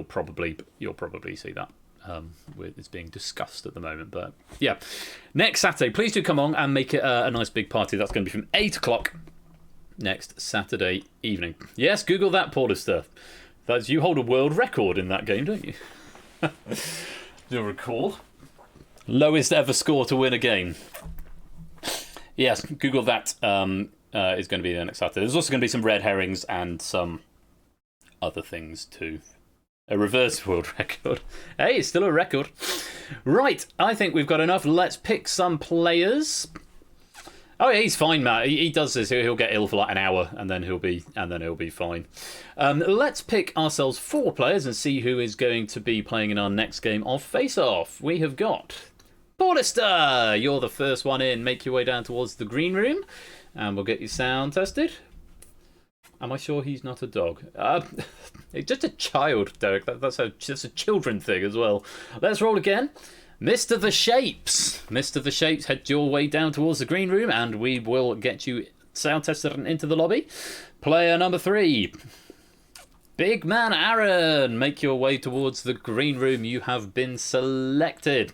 probably see that. It's being discussed at the moment, but yeah, next Saturday, please do come on and make it a nice big party. That's going to be from 8 o'clock next Saturday evening. Yes, Google That, Porter. That's, you hold a world record in that game, don't you? You'll recall. Lowest ever score to win a game. Yes, Google That is going to be there next Saturday. There's also going to be some red herrings and some other things too. A reverse world record. Hey, it's still a record. Right, I think we've got enough. Let's pick some players. Oh yeah, he's fine, Matt. He does this. He'll get ill for like an hour, and then he'll be fine. Let's pick ourselves 4 players and see who is going to be playing in our next game of Face Off. We have got Porter. You're the first one in. Make your way down towards the green room, and we'll get your sound tested. Am I sure he's not a dog? It's just a child, Derek. That's a children thing as well. Let's roll again. Mr. The Shapes. Mr. The Shapes, head your way down towards the green room and we will get you sound tested and into the lobby. Player number 3. Big Man Aaron. Make your way towards the green room. You have been selected.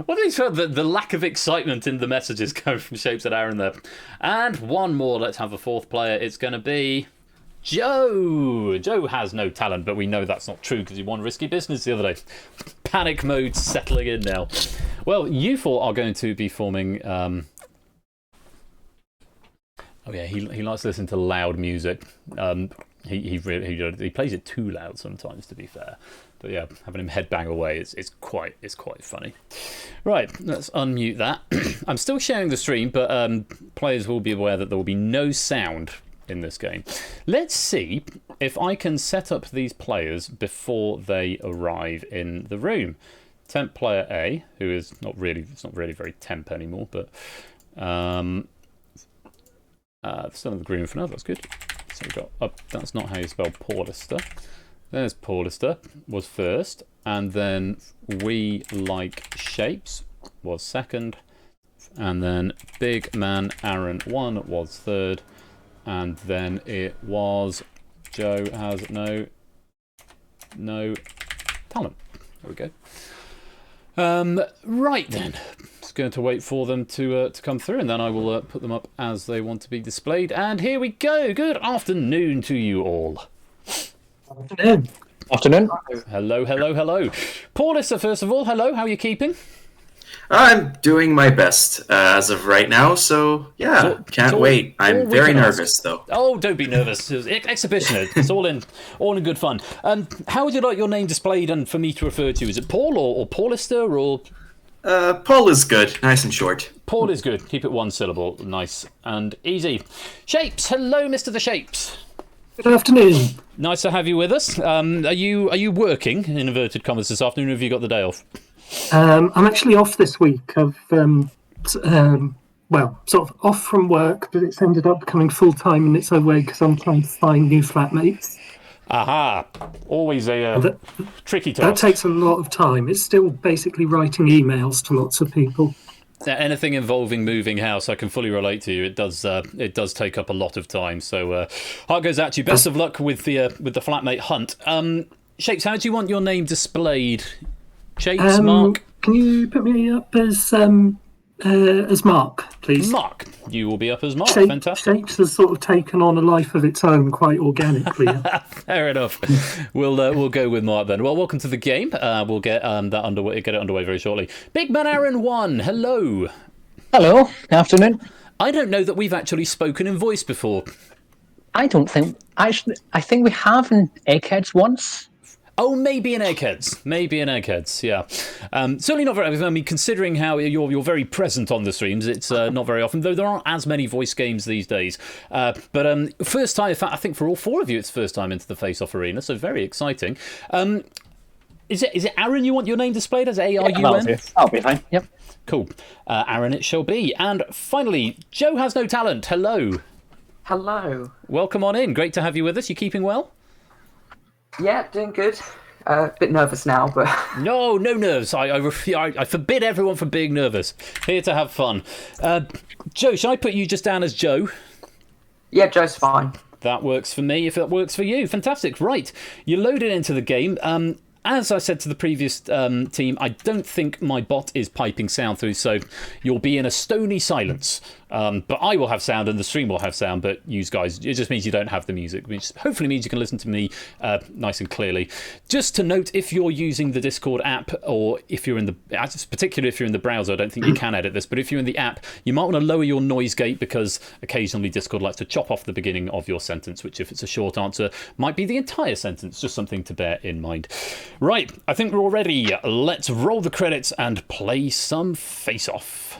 What is the lack of excitement in the messages coming from Shapes and Aaron there? And one more. Let's have a 4th player. It's going to be Joe. Joe has no talent, but we know that's not true because he won Risky Business the other day. Panic mode settling in now. Well, you 4 are going to be forming... Oh yeah, he likes to listen to loud music. He plays it too loud sometimes, to be fair. But yeah, having him headbang away, it's quite funny. Right, let's unmute that. I'm still sharing the stream, but players will be aware that there will be no sound in this game. Let's see if I can set up these players before they arrive in the room. Temp player A, who is not really very temp anymore, but still in the green for now. That's good. So we got up. That's not how you spell Paulister. There's Paulister was first, and then We Like Shapes was second, and then Big Man Aaron 1 was third, and then it was Joe has no talent. There we go. Right then, just going to wait for them to come through, and then I will put them up as they want to be displayed. And here we go. Good afternoon to you all. Afternoon. Afternoon. Hello, hello, hello. Paulissa, first of all, hello. How are you keeping? I'm doing my best as of right now, so yeah, can't wait. I'm very nervous though. Oh, don't be nervous. Exhibition. It's all in good fun. How would you like your name displayed and for me to refer to? Is it Paul or Paulister or? Paul is good, nice and short. Paul is good. Keep it one syllable, nice and easy. Shapes. Hello, Mr. The Shapes. Good afternoon. Nice to have you with us. Are you working in inverted commas this afternoon, or have you got the day off? I'm actually off this week. I've sort of off from work, but it's ended up becoming full time in its own way because I'm trying to find new flatmates. Aha! Always a tricky task. That takes a lot of time. It's still basically writing emails to lots of people. Anything involving moving house, I can fully relate to you. It does take up a lot of time. So heart goes out to you. Best of luck with the flatmate hunt. Shapes, how do you want your name displayed? Shapes, Mark. Can you put me up as Mark, please? Mark, you will be up as Mark. Fantastic. Shapes has sort of taken on a life of its own quite organically. Fair enough. We'll go with Mark then. Well, welcome to the game. We'll get that underway. Get it underway very shortly. Big Man Aaron 1. Hello. Hello. Afternoon. I don't know that we've actually spoken in voice before. I don't think. Actually, I think we have in Eggheads once. Oh, maybe in Eggheads. Yeah. Certainly not very. I mean, considering how you're very present on the streams, it's not very often. Though there aren't as many voice games these days. But first time. In fact, I think for all four of you, it's first time into the Face-Off arena. So very exciting. Is it Aaron? You want your name displayed as ARUN? I'll be fine. Yep. Cool. Aaron, it shall be. And finally, Joe has no talent. Hello. Hello. Welcome on in. Great to have you with us. You keeping well? Yeah, doing good. A bit nervous now, but... No nerves. I forbid everyone from being nervous. Here to have fun. Joe, shall I put you just down as Joe? Yeah, Joe's fine. That works for me, if that works for you. Fantastic. Right. You're loaded into the game. As I said to the previous team, I don't think my bot is piping sound through, so you'll be in a stony silence. But I will have sound and the stream will have sound, but you guys, it just means you don't have the music, which hopefully means you can listen to me nice and clearly. Just to note, if you're using the Discord app, or if you're in the, particularly if you're in the browser, I don't think you can edit this, but if you're in the app, you might want to lower your noise gate because occasionally Discord likes to chop off the beginning of your sentence, which if it's a short answer, might be the entire sentence. Just something to bear in mind. Right, I think we're all ready. Let's roll the credits and play some Face-Off.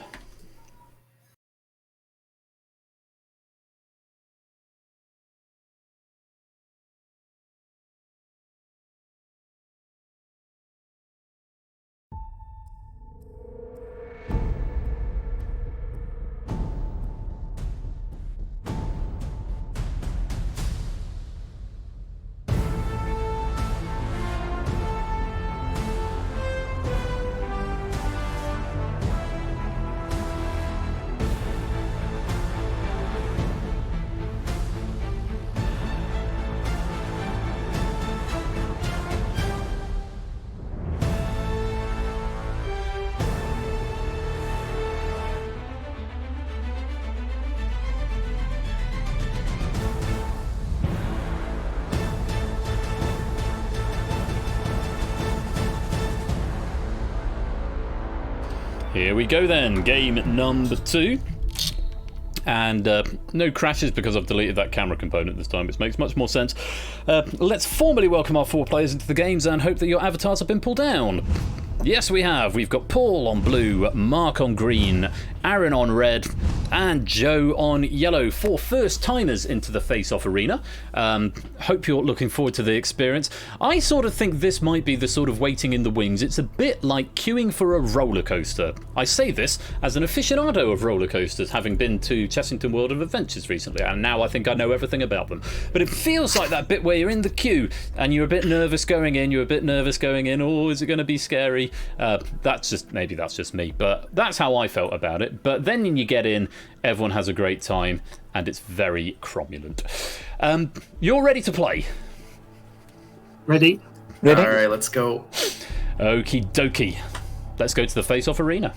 Here we go then, game number 2. And no crashes because I've deleted that camera component this time, which makes much more sense. Let's formally welcome our 4 players into the games and hope that your avatars have been pulled down. Yes, we have. We've got Paul on blue, Mark on green, Aaron on red, and Joe on yellow. 4 first-timers into the Face-Off arena. Hope you're looking forward to the experience. I sort of think this might be the sort of waiting in the wings. It's a bit like queuing for a roller coaster. I say this as an aficionado of roller coasters, having been to Chessington World of Adventures recently, and now I think I know everything about them. But it feels like that bit where you're in the queue, and you're a bit nervous going in, oh, is it going to be scary? Maybe that's just me, but that's how I felt about it. But then when you get in, everyone has a great time, and it's very cromulent. You're ready to play? Ready? All right, let's go. Okie dokie. Let's go to the Face-Off arena.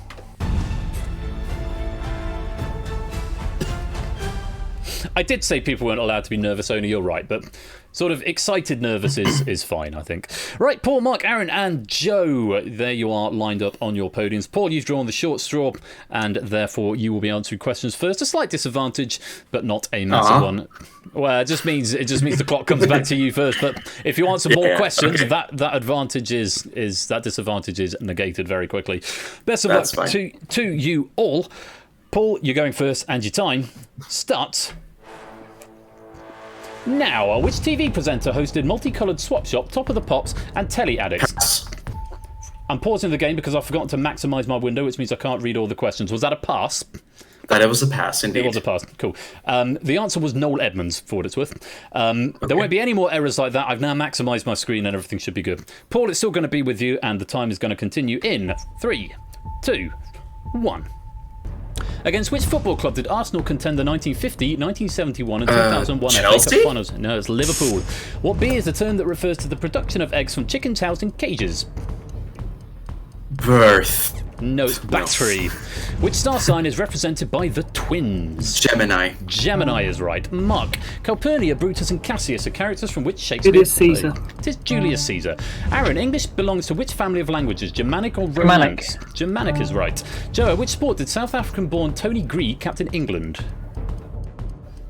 I did say people weren't allowed to be nervous only, you're right, but sort of excited nervous is fine, I think. Right, Paul, Mark, Aaron, and Joe. There you are, lined up on your podiums. Paul, you've drawn the short straw, and therefore you will be answering questions first. A slight disadvantage, but not a massive one. Well, it just means the clock comes back to you first. But if you answer more questions, that advantage that disadvantage is negated very quickly. Best of luck to you all. Paul, you're going first, and your time starts now. Which TV presenter hosted Multicoloured Swap Shop, Top of the Pops, and Telly Addicts? I'm pausing the game because I've forgotten to maximise my window, which means I can't read all the questions. Was that a pass? That was a pass, indeed. It was a pass. Cool. The answer was Noel Edmonds, for what it's worth. There won't be any more errors like that. I've now maximised my screen and everything should be good. Paul, it's still going to be with you, and the time is going to continue in 3, 2, 1. Against which football club did Arsenal contend the 1950, 1971 and 2001 FA Cup finals? No, it's Liverpool. What B is the term that refers to the production of eggs from chickens housed in cages? Birth. No, it's battery. Which star sign is represented by the twins? Gemini. Gemini is right. Mark. Calpurnia, Brutus, and Cassius are characters from which Shakespeare Julius Caesar. It is Julius Caesar. Aaron, English belongs to which family of languages? Germanic or Romance? Germanic is right. Joe, which sport did South African-born Tony Greig captain England?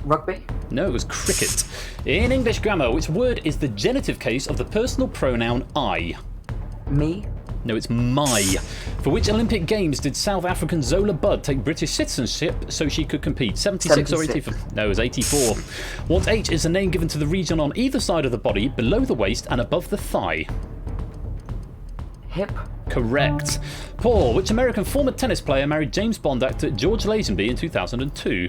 Rugby? No, it was cricket. In English grammar, which word is the genitive case of the personal pronoun I? Me? No, it's my. For which Olympic Games did South African Zola Budd take British citizenship so she could compete? 76 or 84? No, it was 84. What H is the name given to the region on either side of the body, below the waist and above the thigh? Hip? Correct. Paul, which American former tennis player married James Bond actor George Lazenby in 2002?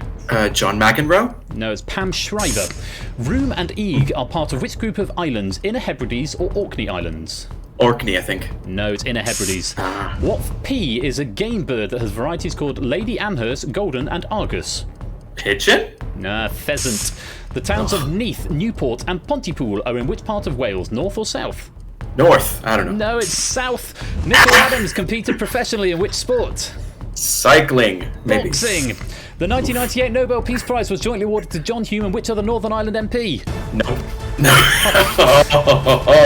John McEnroe? No, it's Pam Shriver. Room and Eeg are part of which group of islands? Inner Hebrides or Orkney Islands? Orkney, I think. No, it's Inner Hebrides. What P is a game bird that has varieties called Lady Amherst, Golden, and Argus? Pigeon? Nah, pheasant. The towns of Neath, Newport, and Pontypool are in which part of Wales, north or south? North. I don't know. No, it's south. Nicola Adams competed professionally in which sport? Cycling, maybe. Boxing. The 1998 Nobel Peace Prize was jointly awarded to John Hume and which other Northern Ireland MP? No.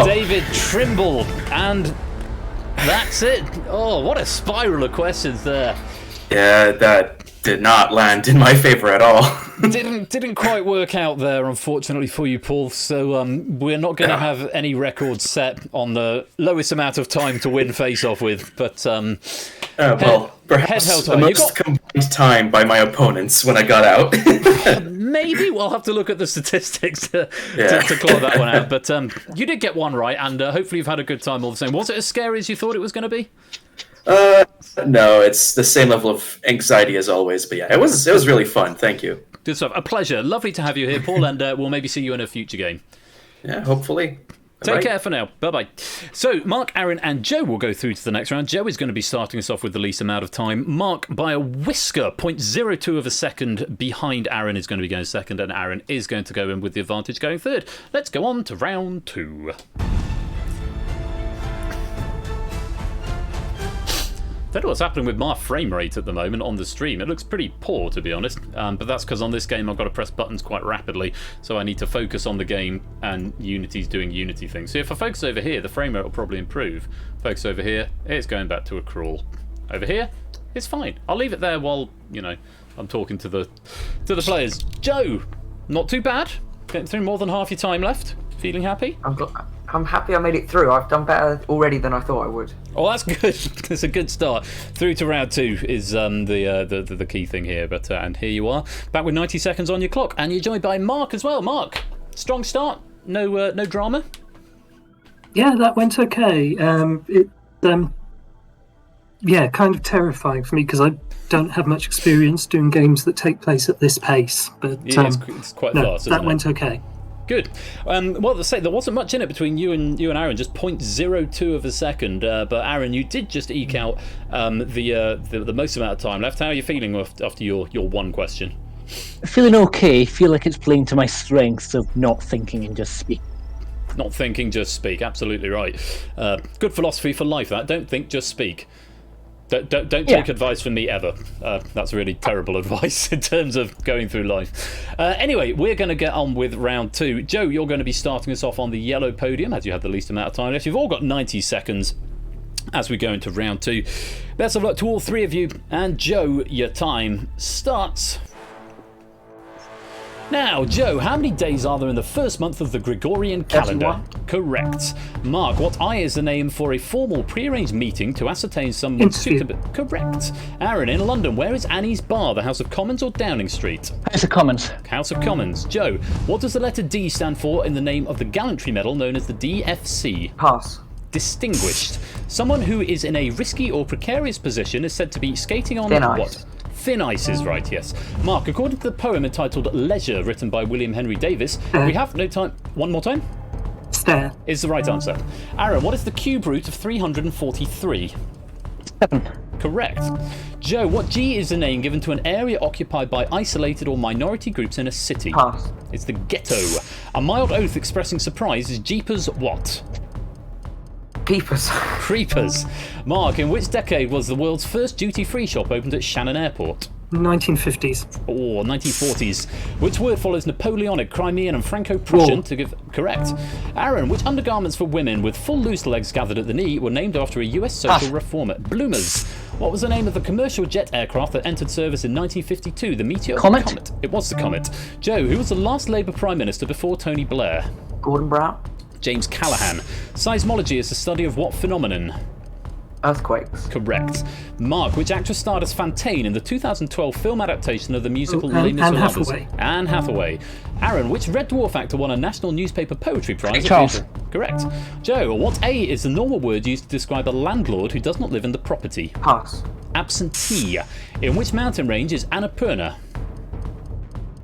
David Trimble. And that's it. Oh, what a spiral of questions there. Yeah, that did not land in my favor at all. Didn't quite work out there, unfortunately for you, Paul. So we're not going to have any records set on the lowest amount of time to win face-off with. But well, perhaps the most combined time by my opponents when I got out. Maybe we'll have to look at the statistics to claw that one out. But you did get one right, and hopefully you've had a good time all the same. Was it as scary as you thought it was going to be? No, it's the same level of anxiety as always. But yeah, it was really fun. Thank you. Good stuff. A pleasure. Lovely to have you here, Paul, and we'll maybe see you in a future game. Yeah, hopefully. Take care for now. Bye-bye. So, Mark, Aaron, and Joe will go through to the next round. Joe is going to be starting us off with the least amount of time. Mark, by a whisker, 0.02 of a second behind Aaron, is going to be going second, and Aaron is going to go in with the advantage going third. Let's go on to round 2. I don't know what's happening with my frame rate at the moment on the stream. It looks pretty poor, to be honest. But that's because on this game I've got to press buttons quite rapidly, so I need to focus on the game, and Unity's doing Unity things. So if I focus over here, the frame rate will probably improve. Focus over here, it's going back to a crawl. Over here, it's fine. I'll leave it there while, I'm talking to the players. Joe, not too bad. Getting through more than half your time left. Feeling happy? I'm happy I made it through. I've done better already than I thought I would. Oh, that's good. It's a good start. Through to round 2 is the key thing here. But and here you are, back with 90 seconds on your clock, and you're joined by Mark as well. Mark, strong start. No drama. Yeah, that went okay. Yeah, kind of terrifying for me because I don't have much experience doing games that take place at this pace. But yeah, it's quite fast. That went okay. Good. Well, to say there wasn't much in it between you and Aaron, just 0.02 of a second. But Aaron, you did just eke out the most amount of time left. How are you feeling after your one question? Feeling okay. Feel like it's playing to my strengths of not thinking and just speak. Not thinking, just speak. Absolutely right. Good philosophy for life. That don't think, just speak. Don't take advice from me ever. That's really terrible advice in terms of going through life. Anyway, we're going to get on with round 2. Joe, you're going to be starting us off on the yellow podium as you have the least amount of time left. You've all got 90 seconds as we go into round 2. Best of luck to all 3 of you. And Joe, your time starts now. Joe, how many days are there in the first month of the Gregorian calendar? 31. Correct. Mark, what I is the name for a formal pre-arranged meeting to ascertain someone's suitable? Correct. Aaron, in London, where is Annie's Bar, the House of Commons or Downing Street? House of Commons. House of Commons. Joe, what does the letter D stand for in the name of the gallantry medal known as the DFC? Pass. Distinguished. Someone who is in a risky or precarious position is said to be skating on Thin ice. what? Thin ice is right, yes. Mark, according to the poem entitled Leisure, written by William Henry Davies, we have no time. One more time? Stare. Is the right answer. Aaron, what is the cube root of 343? 7. Correct. Joe, what G is the name given to an area occupied by isolated or minority groups in a city? Pass. It's the ghetto. A mild oath expressing surprise is Jeepers what? Peepers. Creepers. Mark, in which decade was the world's first duty-free shop opened at Shannon Airport? 1950s. Or 1940s. Which word follows Napoleonic, Crimean and Franco-Prussian to give... Correct. Aaron, which undergarments for women with full loose legs gathered at the knee were named after a US social reformer? Bloomers. What was the name of the commercial jet aircraft that entered service in 1952? The Meteor? Comet? Comet. It was the Comet. Joe, who was the last Labour Prime Minister before Tony Blair? Gordon Brown. James Callaghan. Seismology is the study of what phenomenon? Earthquakes. Correct. Mark, which actress starred as Fantine in the 2012 film adaptation of the musical Les Anne Miserables? Hathaway. Anne Hathaway. Aaron, which Red Dwarf actor won a National Newspaper Poetry Prize? Charles. Correct. Joe, what A is the normal word used to describe a landlord who does not live in the property? Pass. Absentee. In which mountain range is Annapurna?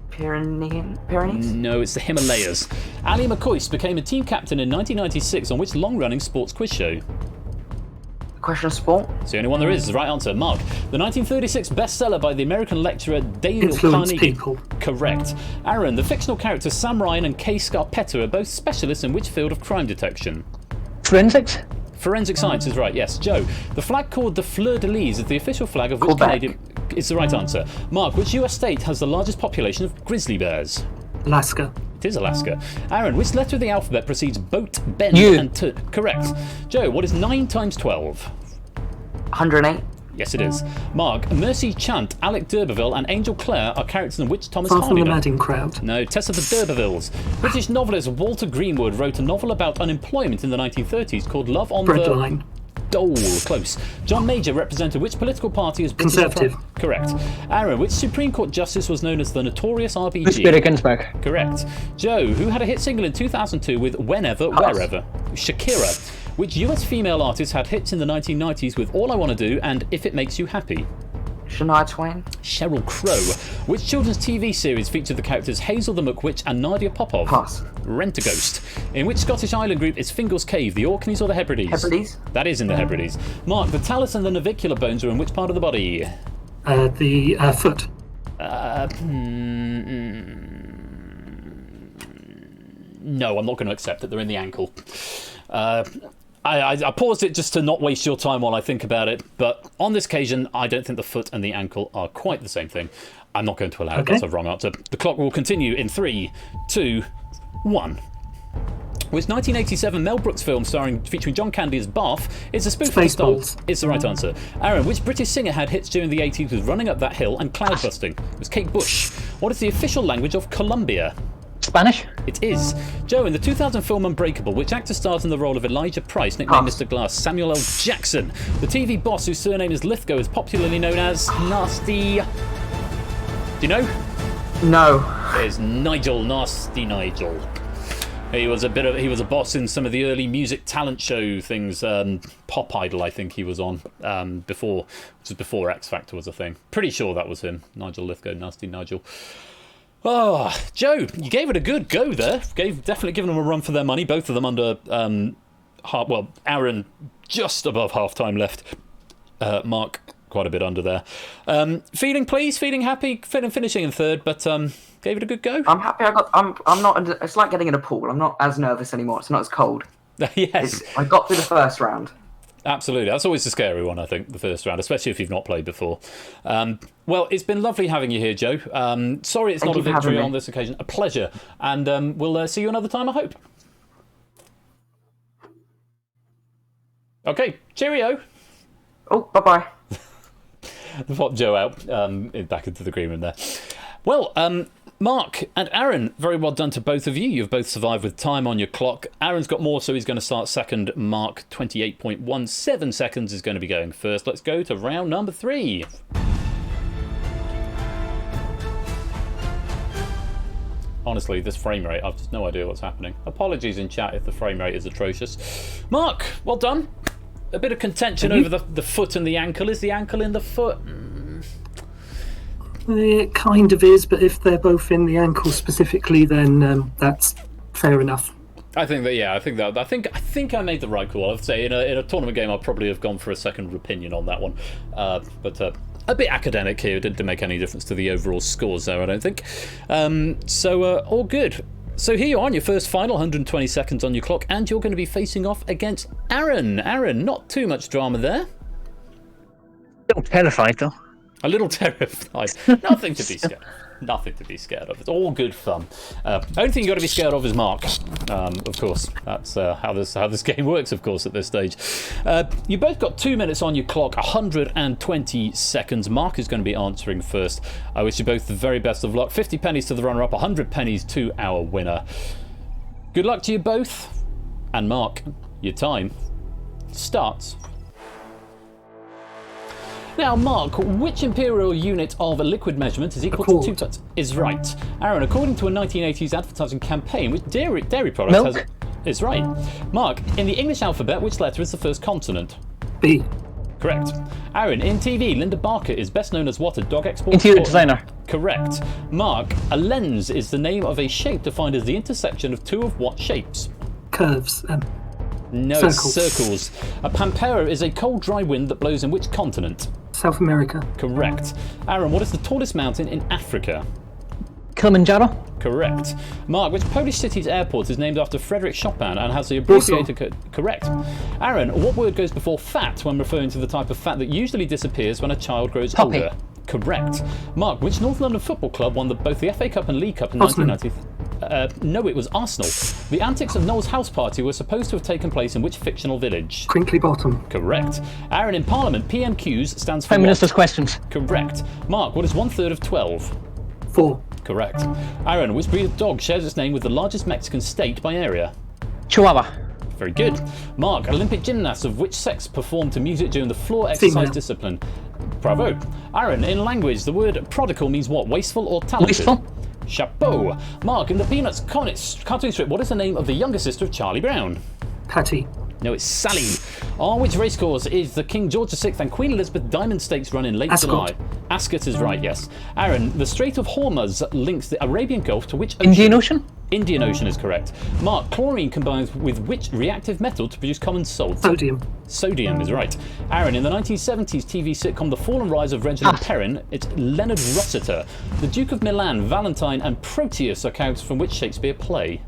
Pyrenees? No, it's the Himalayas. Ali McCoist became a team captain in 1996 on which long-running sports quiz show? Question of sport? It's the only one there is the right answer. Mark, the 1936 bestseller by the American lecturer Dale Influence Carnegie. people. Correct. Aaron, the fictional characters Sam Ryan and Kay Scarpetta are both specialists in which field of crime detection? Forensics. Forensic science is right, yes. Joe, the flag called the Fleur-de-Lis is the official flag of which Quebec. Canadian... It's the right answer. Mark, which US state has the largest population of grizzly bears? Alaska. It is Alaska. Aaron, which letter of the alphabet precedes boat, bend, U. and t? Correct. Joe, what is 9 times 12? 108. Yes, it is. Mark, Mercy Chant, Alec d'Urberville, and Angel Clare are characters in which Thomas Far from Hardy the novel? Madding Crowd. No, Tess of the D'Urbervilles. British novelist Walter Greenwood wrote a novel about unemployment in the 1930s called Love on Breadline. Dole. Close. John Major represented which political party as British Conservative. Correct. Aaron, which Supreme Court justice was known as the Notorious RBG? Ruth Bader Ginsburg. Correct. Joe, who had a hit single in 2002 with Whenever, Pass. Wherever? Shakira. Which US female artist had hits in the 1990s with All I Want to Do and If It Makes You Happy? Shania Twain. Sheryl Crow. Which children's TV series featured the characters Hazel the McWitch and Nadia Popov? Pass. Rent-A-Ghost. In which Scottish island group is Fingal's Cave, the Orkneys or the Hebrides? Hebrides. That is in the Hebrides. Mark, the talus and the navicular bones are in which part of the body? The foot. No, I'm not going to accept it. They're in the ankle. I paused it just to not waste your time while I think about it, but on this occasion, I don't think the foot and the ankle are quite the same thing. I'm not going to allow it. Okay. That's a wrong answer. The clock will continue in 3, 2, 1. Which 1987 Mel Brooks film featuring John Candy as Barf is a spoof of the style? Spaceballs. It's the right answer. Aaron, which British singer had hits during the 80s with Running Up That Hill and Cloudbusting? It was Kate Bush. What is the official language of Colombia? Spanish? It is. Joe, in the 2000 film Unbreakable, which actor stars in the role of Elijah Price, nicknamed Mr. Glass? Samuel L. Jackson. The TV boss, whose surname is Lithgow, is popularly known as Nasty. Do you know? No. It is Nigel, Nasty Nigel. He was a boss in some of the early music talent show things. Pop Idol, I think he was on which was before X Factor was a thing. Pretty sure that was him. Nigel Lithgow, Nasty Nigel. Oh, Joe, you gave it a good go there. Definitely giving them a run for their money. Both of them under Aaron just above half time left. Mark quite a bit under there. Feeling pleased, feeling happy, finishing in third, but gave it a good go. I'm happy. I'm not. It's like getting in a pool. I'm not as nervous anymore. It's not as cold. Yes, I got through the first round. Absolutely. That's always the scary one, I think, the first round, especially if you've not played before. Well, it's been lovely having you here, Joe. Sorry it's not a victory on this occasion. A pleasure. And we'll see you another time, I hope. Okay, cheerio. Oh, bye-bye. Pop Joe out back into the green room there. Well, Mark and Aaron, very well done to both of you. You've both survived with time on your clock. Aaron's got more, so he's going to start second. Mark, 28.17 seconds, is going to be going first. Let's go to round number 3. Honestly, this frame rate, I've just no idea what's happening. Apologies in chat if the frame rate is atrocious. Mark, well done. A bit of contention over the foot and the ankle. Is the ankle in the foot? It kind of is, but if they're both in the ankle specifically, then that's fair enough. I think I made the right call. I'd say in a tournament game, I'd probably have gone for a second opinion on that one. But a bit academic here. It didn't make any difference to the overall scores there, I don't think. So all good. So here you are on your first final, 120 seconds on your clock, and you're going to be facing off against Aaron. Aaron, not too much drama there. A little terrified, though. A little terrified. Nothing to be scared. Nothing to be scared of. It's all good fun. Only thing you got to be scared of is Mark. Of course, that's how this game works. Of course, at this stage, you both got 2 minutes on your clock, 120 seconds. Mark is going to be answering first. I wish you both the very best of luck. 50 pennies to the runner-up, 100 pennies to our winner. Good luck to you both. And Mark, your time starts. Now, Mark, which imperial unit of liquid measurement is equal to 2 tons? Is right. Aaron, according to a 1980s advertising campaign, which dairy product Milk? is right. Mark, in the English alphabet, which letter is the first consonant? B. Correct. Aaron, in TV, Linda Barker is best known as what? A dog export? Interior designer. Correct. Mark, a lens is the name of a shape defined as the intersection of two of what shapes? Curves. No, circles. It's circles. A pampero is a cold, dry wind that blows in which continent? South America. Correct. Aaron, what is the tallest mountain in Africa? Kilimanjaro. Correct. Mark, which Polish city's airport is named after Frederick Chopin and has the abbreviated... Correct. Aaron, what word goes before fat when referring to the type of fat that usually disappears when a child grows Puppy. older? Correct. Mark, which North London football club won both the FA Cup and League Cup in 1990? No, it was Arsenal. The antics of Noel's house party were supposed to have taken place in which fictional village? Crinkley Bottom. Correct. Aaron, in Parliament, PMQs stands for Prime what? Minister's questions. Correct. Mark, what is 1/3 of 12? 4. Correct. Aaron, which breed of dog shares its name with the largest Mexican state by area? Chihuahua. Very good. Mark, Olympic gymnasts of which sex perform to music during the floor exercise Female. discipline? Bravo. Aaron, in language, the word prodigal means what? Wasteful or talented? Wasteful. Chapeau. Mark, in the Peanuts cartoon strip, what is the name of the younger sister of Charlie Brown? Patty. No, it's Sally. On which racecourse is the King George VI and Queen Elizabeth Diamond Stakes run in late Ascot. July? Ascot is right, yes. Aaron, the Strait of Hormuz links the Arabian Gulf to which ocean? Indian Ocean. Indian Ocean is correct. Mark, chlorine combines with which reactive metal to produce common salt? Sodium. Sodium is right. Aaron, in the 1970s TV sitcom The Fall and Rise of Reginald Perrin, it's Leonard Rossiter. The Duke of Milan, Valentine, and Proteus are characters from which Shakespeare play?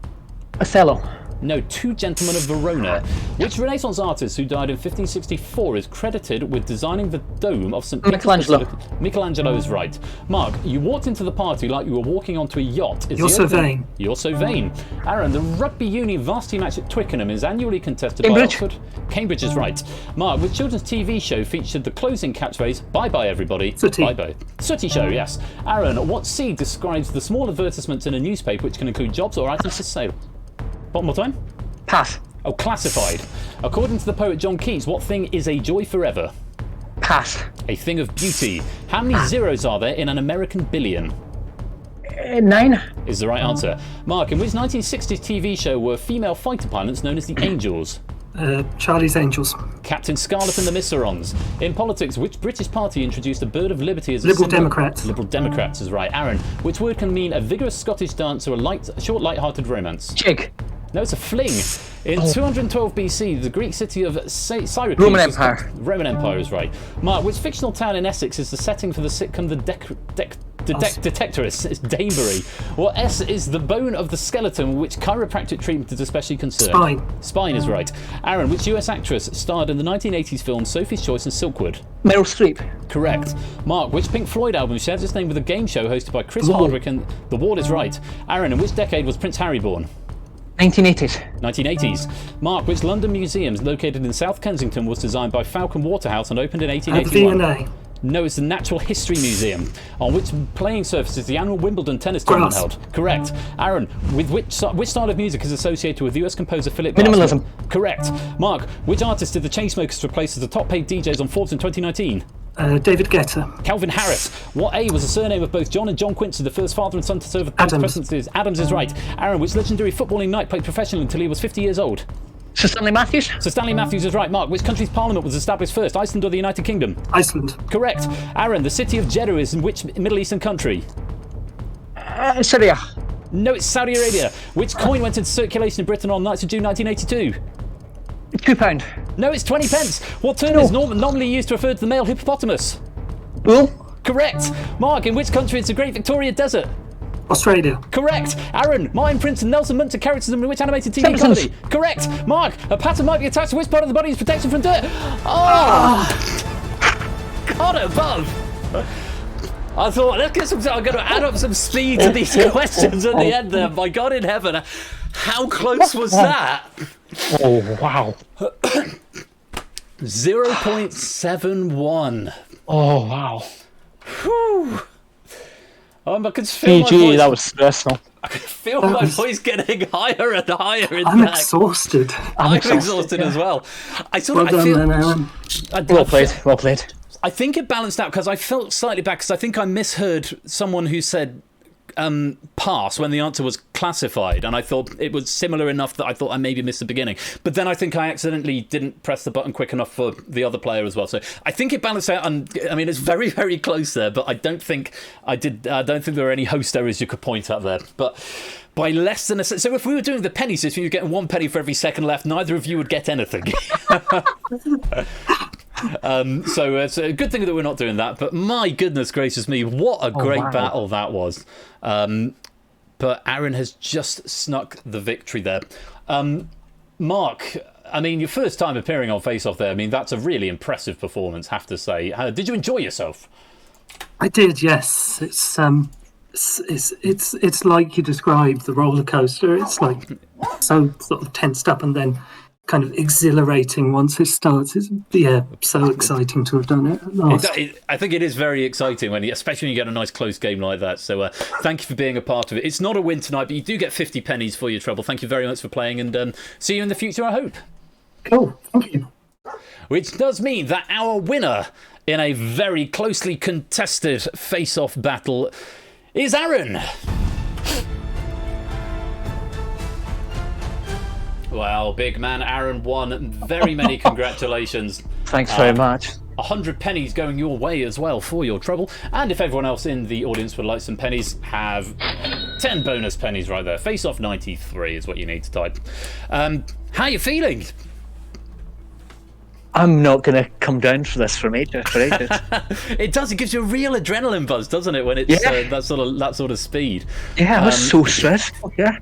Othello. No, Two Gentlemen of Verona. Which Renaissance artist who died in 1564 is credited with designing the dome of St. Peter's Michelangelo. Basilica? Michelangelo is right. Mark, you walked into the party like you were walking onto a yacht. You're so vain. You're so vain. Aaron, the rugby union varsity match at Twickenham is annually contested Cambridge. by Oxford. Cambridge is right. Mark, which children's TV show featured the closing catchphrase, bye-bye everybody, Sooty. bye-bye. Sooty Show, yes. Aaron, what C describes the small advertisements in a newspaper which can include jobs or items for sale? One more time. Pass. Oh, classified. According to the poet John Keats, what thing is a joy forever? Pass. A thing of beauty. How many zeros are there in an American billion? 9. Is the right answer. Mark, in which 1960s TV show were female fighter pilots known as the Angels? Charlie's Angels. Captain Scarlet and the Misserons. In politics, which British party introduced the Bird of Liberty as a Liberal symbol? Democrats. Liberal Democrats is right. Aaron, which word can mean a vigorous Scottish dance or a short, light-hearted romance? Jig. No, it's a fling. In 212 BC, the Greek city of Syracuse... Roman Empire. Roman Empire is right. Mark, which fictional town in Essex is the setting for the sitcom Detectorists? It's Damebury. What S is the bone of the skeleton which chiropractic treatment is especially concerned? Spine. Spine is right. Aaron, which US actress starred in the 1980s film Sophie's Choice and Silkwood? Meryl Streep. Correct. Mark, which Pink Floyd album shares its name with a game show hosted by Chris Wall. Hardwick and The Wall is right. Aaron, in which decade was Prince Harry born? 1980s. 1980s. Mark, which London museum located in South Kensington was designed by Falcon Waterhouse and opened in The 1881? V&A. No, it's the Natural History Museum. On which playing surface is the annual Wimbledon tennis tournament Grass. held? Correct. Aaron, with which style of music is associated with US composer Philip Minimalism. Glass? Correct. Mark, which artist did the Chainsmokers replace as the top paid DJs on Forbes in 2019? David Guetta. Calvin Harris. What A was the surname of both John and John Quincy, the first father and son to serve as Adams. presidencies? Adams is right. Aaron, which legendary footballing knight played professionally until he was 50 years old? Sir Stanley Matthews. So Stanley Matthews is right. Mark, which country's parliament was established first, Iceland or the United Kingdom? Iceland. Correct. Aaron, the city of Jeddah is in which Middle Eastern country? Syria. No, it's Saudi Arabia. Which coin went into circulation in Britain on 9th of June 1982? £2. No, it's 20 pence. What term is normally used to refer to the male hippopotamus? Wool. Correct. Mark, in which country is the Great Victoria Desert? Australia. Correct. Aaron, Martin Prince and Nelson Muntz are characters in which animated TV Simpsons. comedy? Correct. Mark, a pattern might be attached to which part of the body is protected from dirt? Oh! God above. I thought, let's get some. I'm going to add up some speed to these questions at the end there. My God in heaven, how close was that? Oh, wow. 0.71. Oh, wow. Whew. I could feel my PG, voice. that was stressful. I could feel my voice getting higher and higher in I'm back. exhausted. I'm exhausted as well. I sort Well of, done, I feel, then, Aaron. Well played, well played. I think it balanced out because I felt slightly bad because I think I misheard someone who said pass when the answer was classified, and I thought it was similar enough that I thought I maybe missed the beginning. But then I think I accidentally didn't press the button quick enough for the other player as well. So I think it balanced out. And I mean, it's very, very close there, but I don't think I did. I don't think there were any host errors you could point at there. But by less than a so if we were doing the penny system, you're getting 1 penny for every second left. Neither of you would get anything. So it's a good thing that we're not doing that. But my goodness gracious me, what a great battle that was. But Aaron has just snuck the victory there. Mark, I mean, your first time appearing on Face Off there, I mean, that's a really impressive performance, have to say. Did you enjoy yourself? I did, yes. It's like you described the roller coaster. It's like so sort of tensed up and then kind of exhilarating once it starts. It's so exciting to have done it at last. I think it is very exciting especially when you get a nice close game like that. So thank you for being a part of it. It's not a win tonight, but you do get 50 pennies for your trouble. Thank you very much for playing, and see you in the future, I hope. Cool, thank you. Which does mean that our winner in a very closely contested face-off battle is Aaron. Well, big man Aaron won. Very many congratulations. Thanks very much. 100 pennies going your way as well for your trouble. And if everyone else in the audience would like some pennies, have 10 bonus pennies right there. Face off 93 is what you need to type. How are you feeling? I'm not going to come down for this for ages. It does. It gives you a real adrenaline buzz, doesn't it? When it's that sort of speed. Yeah, I was so stressful. Yeah.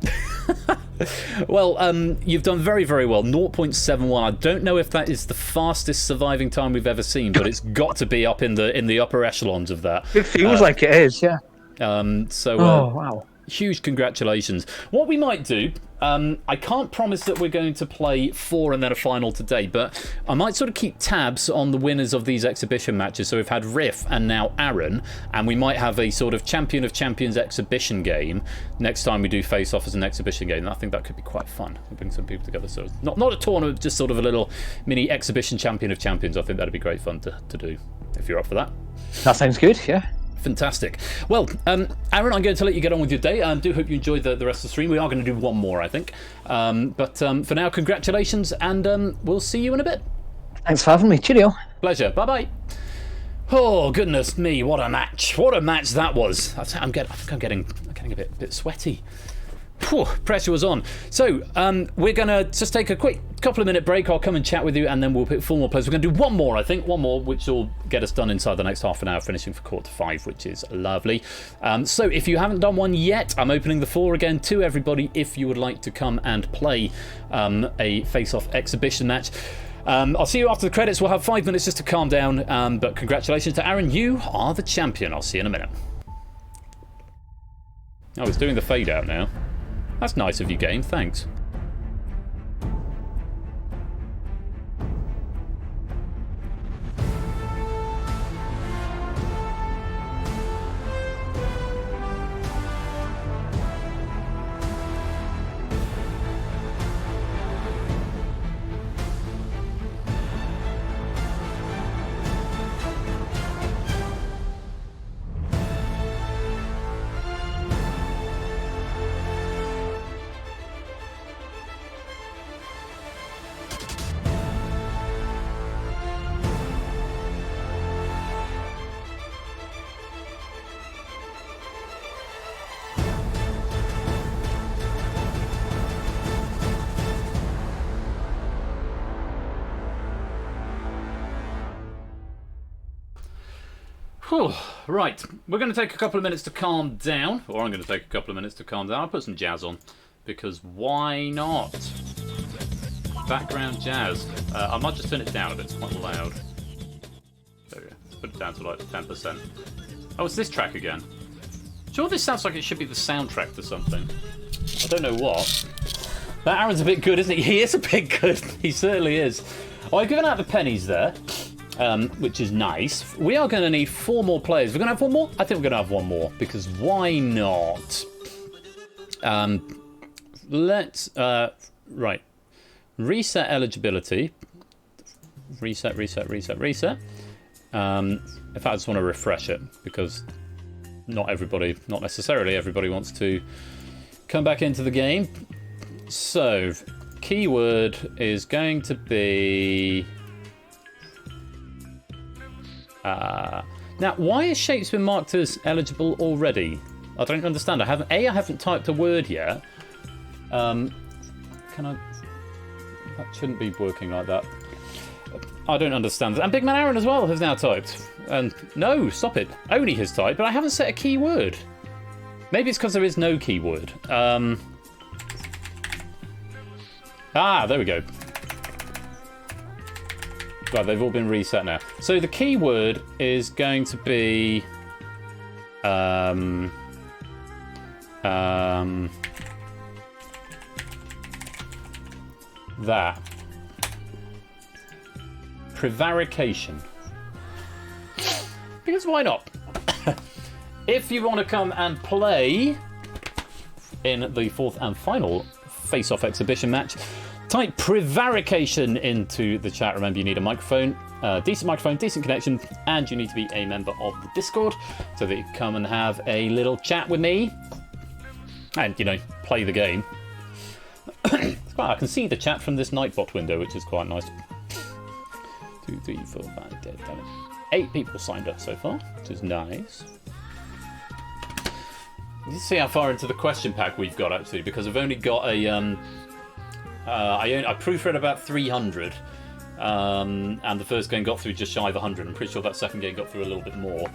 Well, you've done very, very well. 0.71. I don't know if that is the fastest surviving time we've ever seen, but it's got to be up in the upper echelons of that. It feels like it is, yeah. Wow. Huge congratulations. What we might do, I can't promise that we're going to play 4 and then a final today, but I might sort of keep tabs on the winners of these exhibition matches. So we've had Riff and now Aaron, and we might have a sort of Champion of Champions exhibition game next time we do Face Off as an exhibition game. And I think that could be quite fun. We'll bring some people together. So not a tournament, just sort of a little mini exhibition Champion of Champions. I think that'd be great fun to do, if you're up for that. That sounds good, yeah. Fantastic. Well, Aaron, I'm going to let you get on with your day. I do hope you enjoyed the rest of the stream. We are going to do one more, I think. But for now, congratulations, and we'll see you in a bit. Thanks for having me. Cheerio. Pleasure. Bye-bye. Oh, goodness me, what a match. What a match that was. I think I'm getting a bit sweaty. Whew, pressure was on. So, we're going to just take a quick couple of minute break. I'll come and chat with you, and then we'll pick 4 more players. We're going to do one more, I think. One more, which will get us done inside the next half an hour, finishing for 4:45, which is lovely. So, if you haven't done one yet, I'm opening the floor again to everybody if you would like to come and play a face-off exhibition match. I'll see you after the credits. We'll have 5 minutes just to calm down. But congratulations to Aaron. You are the champion. I'll see you in a minute. Oh, it's doing the fade out now. That's nice of you, game. Thanks. Whew. Right, we're going to take a couple of minutes to calm down, or I'm going to take a couple of minutes to calm down. I'll put some jazz on, because why not? Background jazz. I might just turn it down a bit, it's quite loud. There we go, let's put it down to like 10%. Oh, it's this track again. Sure, this sounds like it should be the soundtrack to something. I don't know what. That Aaron's a bit good, isn't he? He is a bit good, he certainly is. Oh, I've given out the pennies there. Which is nice. We are going to need 4 more players. We're going to have 1 more? I think we're going to have 1 more, because why not? Let's, right. Reset eligibility. Reset. In fact, I just want to refresh it, because not necessarily everybody wants to come back into the game. So, keyword is going to be... now, why is shapes been marked as eligible already? I don't understand. I haven't typed a word yet. Can I? That shouldn't be working like that. I don't understand. And Big Man Aaron as well has now typed. And no, stop it. Only has typed, but I haven't set a keyword. Maybe it's because there is no keyword. There we go. Right, they've all been reset now. So the keyword is going to be that. Prevarication. Because why not? If you want to come and play in the 4th and final face-off exhibition match, type prevarication into the chat. Remember, you need a microphone, decent microphone, decent connection, and you need to be a member of the Discord so that you can come and have a little chat with me and, you know, play the game. I can see the chat from this Nightbot window, which is quite nice. 2, 3, 4, 5, 6, 7, 8 people signed up so far, which is nice. Let's see how far into the question pack we've got, actually, because I've only got a... I proofread about 300, and the first game got through just shy of 100. I'm pretty sure that second game got through a little bit more.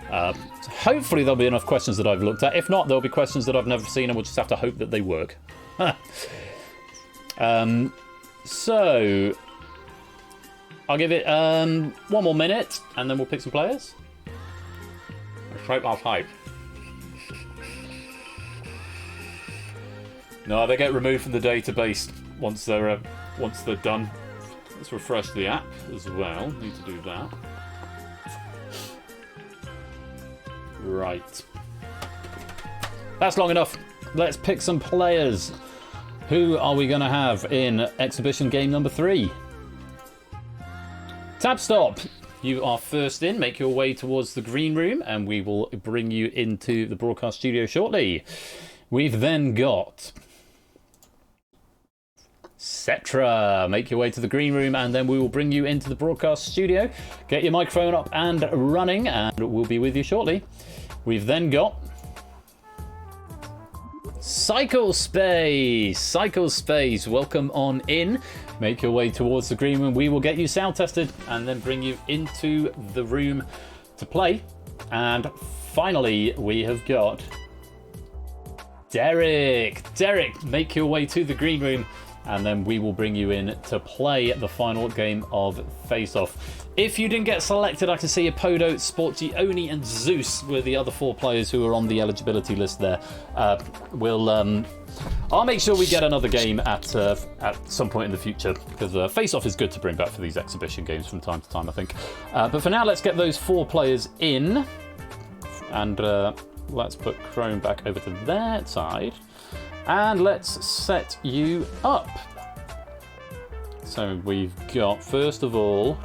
So hopefully there'll be enough questions that I've looked at. If not, there'll be questions that I've never seen, and we'll just have to hope that they work. So I'll give it 1 more minute, and then we'll pick some players. Straight off hype. No, they get removed from the database once they're done. Let's refresh the app as well. Need to do that. Right. That's long enough. Let's pick some players. Who are we going to have in exhibition game number 3? Tab stop. You are first in. Make your way towards the green room, and we will bring you into the broadcast studio shortly. We've then got Cetra. Make your way to the green room, and then we will bring you into the broadcast studio. Get your microphone up and running, and we'll be with you shortly. We've then got Cycle Space, welcome on in. Make your way towards the green room. We will get you sound tested and then bring you into the room to play. And finally, we have got Derek. Derek, make your way to the green room, and then we will bring you in to play the final game of Face Off. If you didn't get selected, I can see Apodo, Sporty, Oni, and Zeus were the other 4 players who are on the eligibility list there. I'll make sure we get another game at some point in the future, because Face Off is good to bring back for these exhibition games from time to time, I think. But for now, let's get those 4 players in, and let's put Chrome back over to their side, and let's set you up. So we've got, first of all,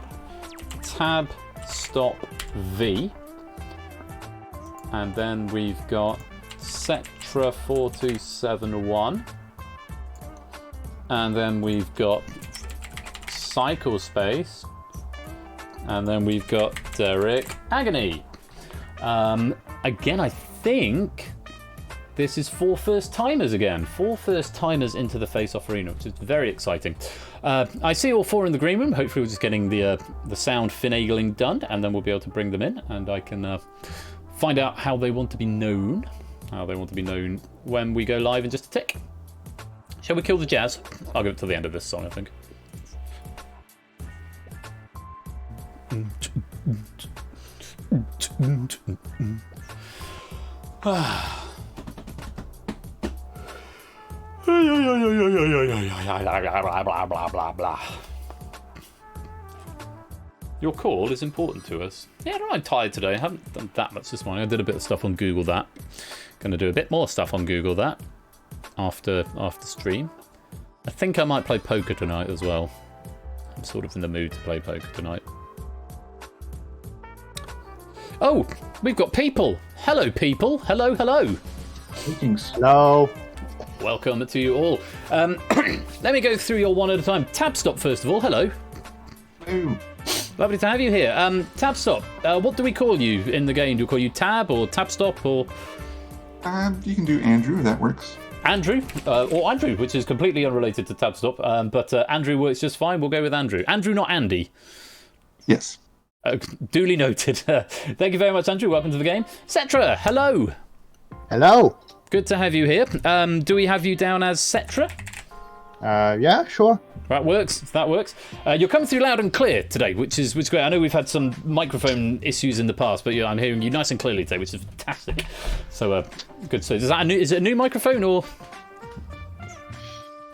Tab Stop V, and then we've got Cetra 4271, and then we've got Cycle Space, and then we've got Derek Agony. Again, I think this is 4 first timers again. 4 first timers into the Face Off arena, which is very exciting. I see all 4 in the green room. Hopefully we're just getting the sound finagling done, and then we'll be able to bring them in, and I can find out how they want to be known. How they want to be known when we go live in just a tick. Shall we kill the jazz? I'll go to the end of this song, I think. Your call is important to us. Yeah, I'm tired today. I haven't done that much this morning. I did a bit of stuff on Google that. Going to do a bit more stuff on Google that after stream. I think I might play poker tonight as well. I'm sort of in the mood to play poker tonight. Oh, we've got people. Hello, people. Hello, hello. Greetings. Hello. Welcome to you all. Let me go through your one at a time. Tab Stop, first of all. Hello. Hello. Lovely to have you here. Tab Stop, what do we call you in the game? Do we call you Tab or Tab Stop or? You can do Andrew, if that works. Andrew, or Andrew, which is completely unrelated to Tab Stop, but Andrew works just fine. We'll go with Andrew. Andrew, not Andy. Yes. Duly noted. Thank you very much, Andrew. Welcome to the game. Cetra, hello. Hello. Good to have you here. Do we have you down as Cetra? Yeah, sure. That works. That works. You're coming through loud and clear today, which is great. I know we've had some microphone issues in the past, but yeah, I'm hearing you nice and clearly today, which is fantastic. So good. So is it a new microphone or?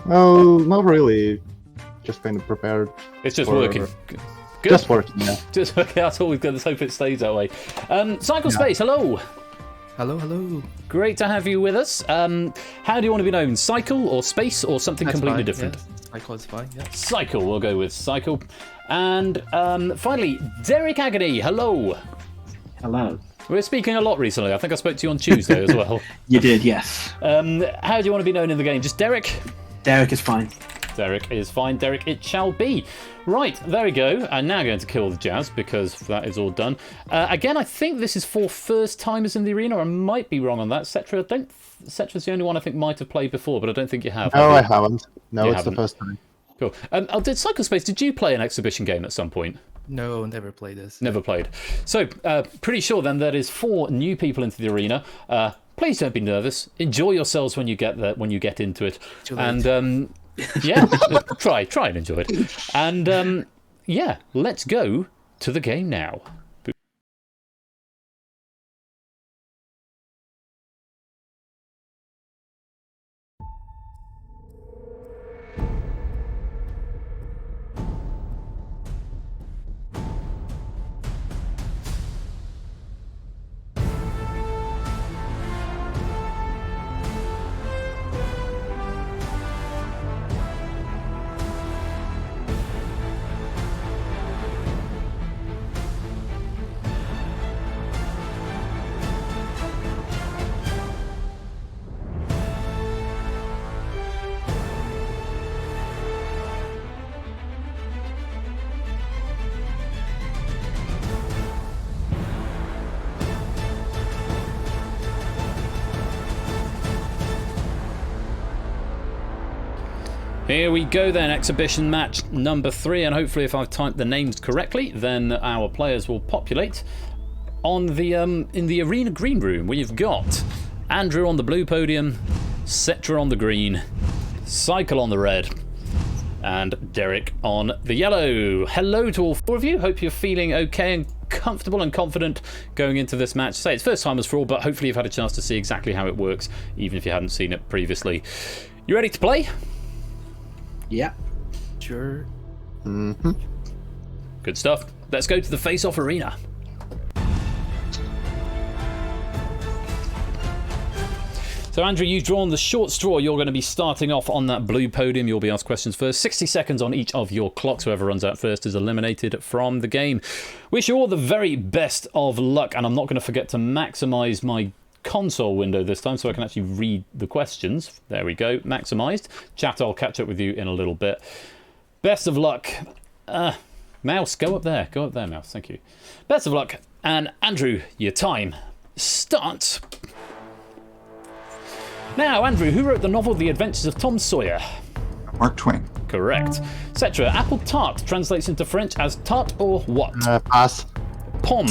Well, not really. Just kind of prepared. It's just working. Good. Just working. Yeah. Just working. That's all we've got. Let's hope it stays that way. Cycle Space. Hello. Hello, hello. Great to have you with us. How do you want to be known? Cycle or Space or something completely different? Yeah. Cycle is fine, yeah. Cycle, we'll go with Cycle. And finally, Derek Agony, hello. Hello. We're speaking a lot recently. I think I spoke to you on Tuesday as well. You did, yes. How do you want to be known in the game? Just Derek? Derek is fine. Derek is fine. Derek it shall be. Right, there we go. I'm now going to kill the jazz because that is all done. Again, I think this is for first timers in the arena. I might be wrong on that. Cetra's the only one I think might have played before, but I don't think you have. No, I haven't. No, it's haven't. the first time. Cool. Did Cycle Space, did you play an exhibition game at some point? No, never played this. Never played. So, pretty sure then there is 4 new people into the arena. please don't be nervous. Enjoy yourselves when you get there, when you get into it. And yeah, try and enjoy it. And yeah, let's go to the game now. Here we go then, exhibition match number 3, and hopefully if I've typed the names correctly, then our players will populate. On the in the arena green room, we've got Andrew on the blue podium, Cetra on the green, Cycle on the red, and Derek on the yellow. Hello to all 4 of you. Hope you're feeling okay and comfortable and confident going into this match. Say it's first timers for all, but hopefully you've had a chance to see exactly how it works, even if you hadn't seen it previously. You ready to play? Yeah. Sure. Mm-hmm. Good stuff. Let's go to the face-off arena. So Andrew, you've drawn the short straw. You're going to be starting off on that blue podium. You'll be asked questions first. 60 seconds on each of your clocks. Whoever runs out first is eliminated from the game. Wish you all the very best of luck, and I'm not going to forget to maximise my console window this time so I can actually read the questions. There we go, maximised. Chat, I'll catch up with you in a little bit. Best of luck. Mouse, go up there, Mouse, thank you. Best of luck, and Andrew, your time starts now. Andrew, who wrote the novel The Adventures of Tom Sawyer? Mark Twain. Correct. Cetra, apple tart translates into French as tart or what? Pass. Pomme.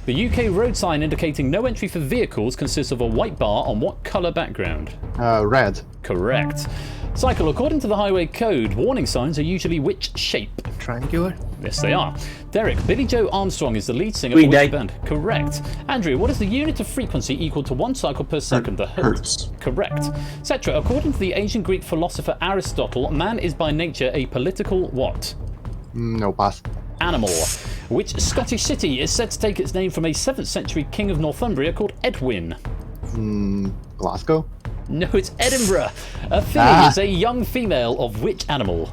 The UK road sign indicating no entry for vehicles consists of a white bar on what colour background? Red. Correct. Cycle, according to the highway code, warning signs are usually which shape? Triangular. Yes, they are. Derek, Billy Joe Armstrong is the lead singer Green for Day. which band? Correct. Andrew, what is the unit of frequency equal to 1 cycle per second? The hertz. Correct. Cetra, according to the ancient Greek philosopher Aristotle, man is by nature a political what? No, pass. Animal. Which Scottish city is said to take its name from a 7th century king of Northumbria called Edwin? Glasgow? No, it's Edinburgh. A filly is a young female of which animal?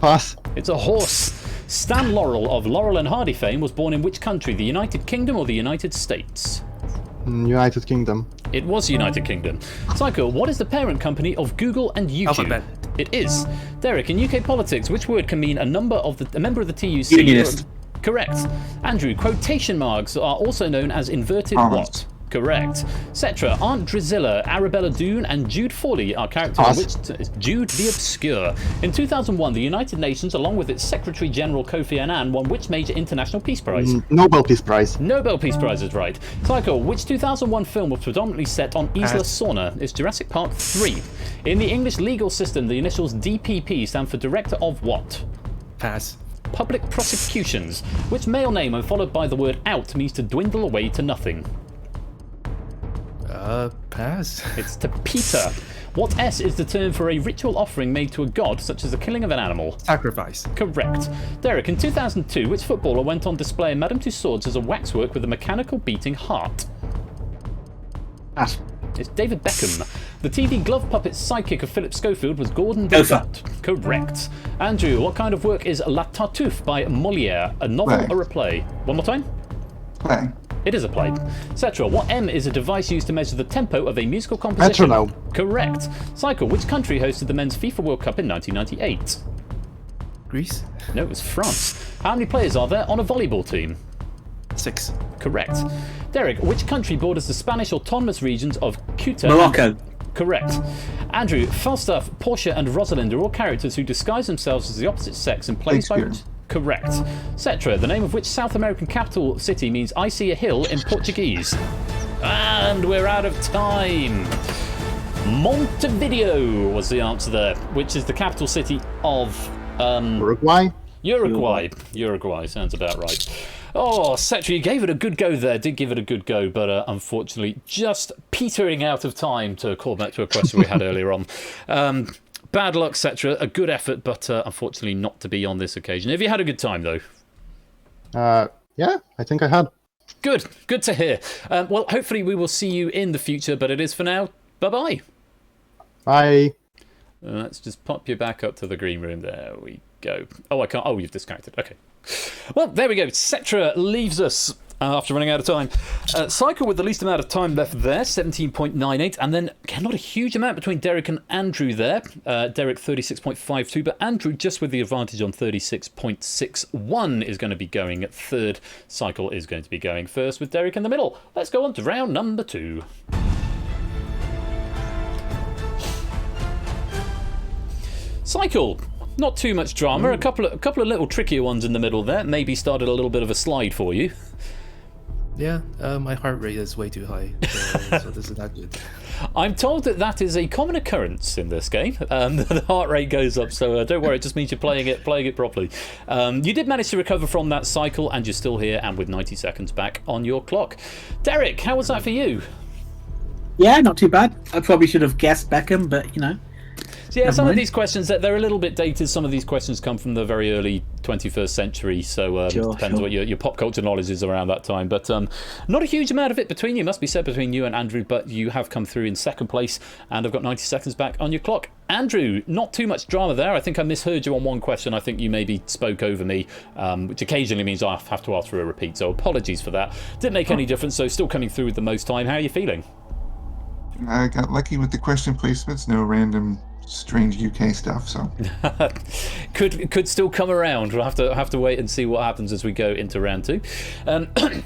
Pass. It's a horse. Stan Laurel of Laurel and Hardy fame was born in which country? The United Kingdom or the United States? United Kingdom. It was United Kingdom. Psycho, what is the parent company of Google and YouTube? Alphabet. It is. Derek, in UK politics, which word can mean a member of the TUC? Unionist. Correct. Andrew, quotation marks are also known as inverted what? Correct. Cetra, Aunt Drizilla, Arabella Doone, and Jude Fawley are characters in which Jude the Obscure. In 2001, the United Nations, along with its Secretary General Kofi Annan, won which major international peace prize? Nobel Peace Prize. Nobel Peace Prize is right. Psycho, which 2001 film was predominantly set on Isla Sorna? It's Jurassic Park 3. In the English legal system, the initials DPP stand for Director of what? Pass. Public Prosecutions. Which male name, when followed by the word out, means to dwindle away to nothing? Pass. It's to Peter. What S is the term for a ritual offering made to a god, such as the killing of an animal? Sacrifice. Correct. Derek, in 2002, which footballer went on display in Madame Tussauds as a waxwork with a mechanical beating heart? Pass. It's David Beckham. The TV glove puppet sidekick of Philip Schofield was Gordon the Dot. Correct. Andrew, what kind of work is La Tartuffe by Molière? A novel or a play? One more time? Play. It is a play. Cetra, what M is a device used to measure the tempo of a musical composition? Metronome. Correct. Cycle, which country hosted the men's FIFA World Cup in 1998? Greece. No, it was France. How many players are there on a volleyball team? 6. Correct. Derek, which country borders the Spanish autonomous regions of Ceuta? Morocco. Correct. Andrew, Falstaff, Portia, and Rosalind are all characters who disguise themselves as the opposite sex in plays by which? Correct. Cetra, the name of which South American capital city means I see a hill in Portuguese? And we're out of time. Montevideo was the answer there, which is the capital city of Uruguay. Uruguay sounds about right. Oh, Cetra, you gave it a good go there. Did give it a good go, but unfortunately, just petering out of time to call back to a question we had earlier on. Bad luck, Cetra. A good effort, but unfortunately not to be on this occasion. Have you had a good time, though? Yeah, I think I had. Good to hear. Well, hopefully we will see you in the future, but it is for now. Bye-bye. Bye. Let's just pop you back up to the green room. There we go. Oh, I can't. Oh, you've disconnected. Okay. Well, there we go. Cetra leaves us after running out of time. Cycle with the least amount of time left there, 17.98. And then, again, not a huge amount between Derek and Andrew there. Derek 36.52, but Andrew just with the advantage on 36.61 is going to be going at third. Cycle is going to be going first with Derek in the middle. Let's go on to round number 2. Cycle. Not too much drama. A couple of little trickier ones in the middle there. Maybe started a little bit of a slide for you. Yeah, my heart rate is way too high, so this is not good. I'm told that is a common occurrence in this game. The heart rate goes up, so don't worry. It just means you're playing it properly. You did manage to recover from that cycle, and you're still here, and with 90 seconds back on your clock. Derek, how was that for you? Yeah, not too bad. I probably should have guessed Beckham, but you know. Yeah, some of these questions, they're a little bit dated. Some of these questions come from the very early 21st century, so it depends what your pop culture knowledge is around that time. But not a huge amount of it between you, must be said, between you and Andrew, but you have come through in second place, and I've got 90 seconds back on your clock. Andrew, not too much drama there. I think I misheard you on one question. I think you maybe spoke over me, which occasionally means I have to ask for a repeat, so apologies for that. Didn't make any difference, so still coming through with the most time. How are you feeling? I got lucky with the question placements. No random strange UK stuff, so could still come around. We'll have to wait and see what happens as we go into round 2.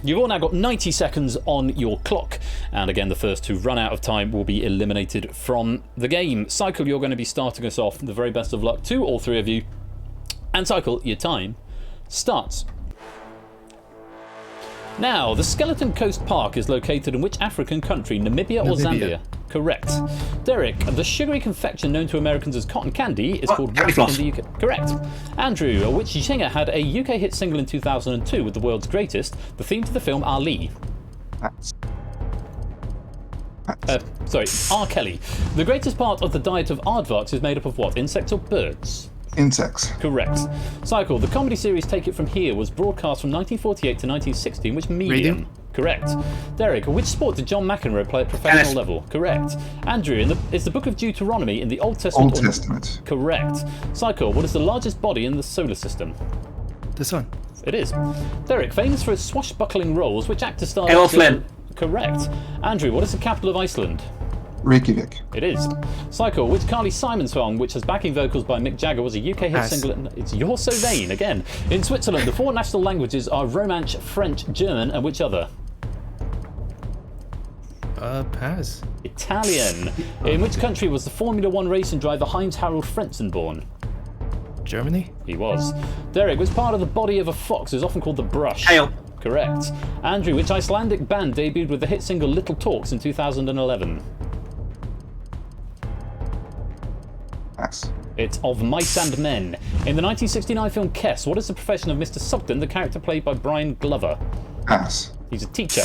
You've all now got 90 seconds on your clock, and again the first to run out of time will be eliminated from the game. Cycle, you're going to be starting us off. The very best of luck to all three of you, and Cycle, your time starts now. The Skeleton Coast Park is located in which African country? Namibia or Zambia? Correct. Derek, the sugary confection known to Americans as cotton candy is called what in the UK? Correct. Andrew, which singer had a UK hit single in 2002 with The World's Greatest, the theme to the film Ali? R. Kelly. The greatest part of the diet of aardvarks is made up of what? Insects or birds? Insects. Correct. Cycle, the comedy series Take It From Here was broadcast from 1948 to 1960 in which medium? Radio. Correct. Derek, which sport did John McEnroe play at professional level? Correct. Andrew, is the book of Deuteronomy in the Old Testament? Old Testament. Correct. Cycle, what is the largest body in the solar system? The sun. It is. Derek, famous for his swashbuckling roles, which actor starred? Errol Flynn. Correct. Andrew, what is the capital of Iceland? Reykjavik. It is. Cycle, which Carly Simon song, which has backing vocals by Mick Jagger, was a UK hit single? It's You're So Vain, again. In Switzerland, the 4 national languages are Romansh, French, German, and which other? Pass. Italian. In which country was the Formula 1 racing driver Heinz-Harald Frentzen born? Germany. He was. Derek, which part of the body of a fox is often called the brush? Tail. Correct. Andrew, which Icelandic band debuted with the hit single Little Talks in 2011? Pass. It's Of Mice and Men. In the 1969 film Kess, what is the profession of Mr. Sugden, the character played by Brian Glover? Pass. He's a teacher.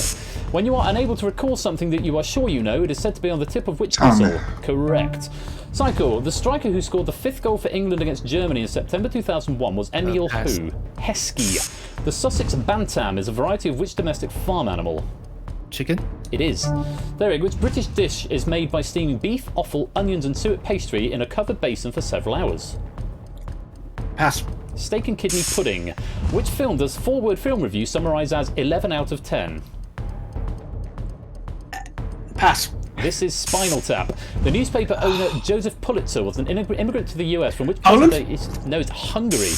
When you are unable to recall something that you are sure you know, it is said to be on the tip of which muscle? Correct. Cycle, the striker who scored the 5th goal for England against Germany in September 2001 was Emil who? Heskey. The Sussex Bantam is a variety of which domestic farm animal? Chicken. It is. Derek, which British dish is made by steaming beef, offal, onions and suet pastry in a covered basin for several hours? Pass. Steak and kidney pudding. Which film does 4-word film review summarise as 11 out of 10? Pass. This is Spinal Tap. The newspaper owner Joseph Pulitzer was an immigrant to the US from which Poland? No, it's Hungary.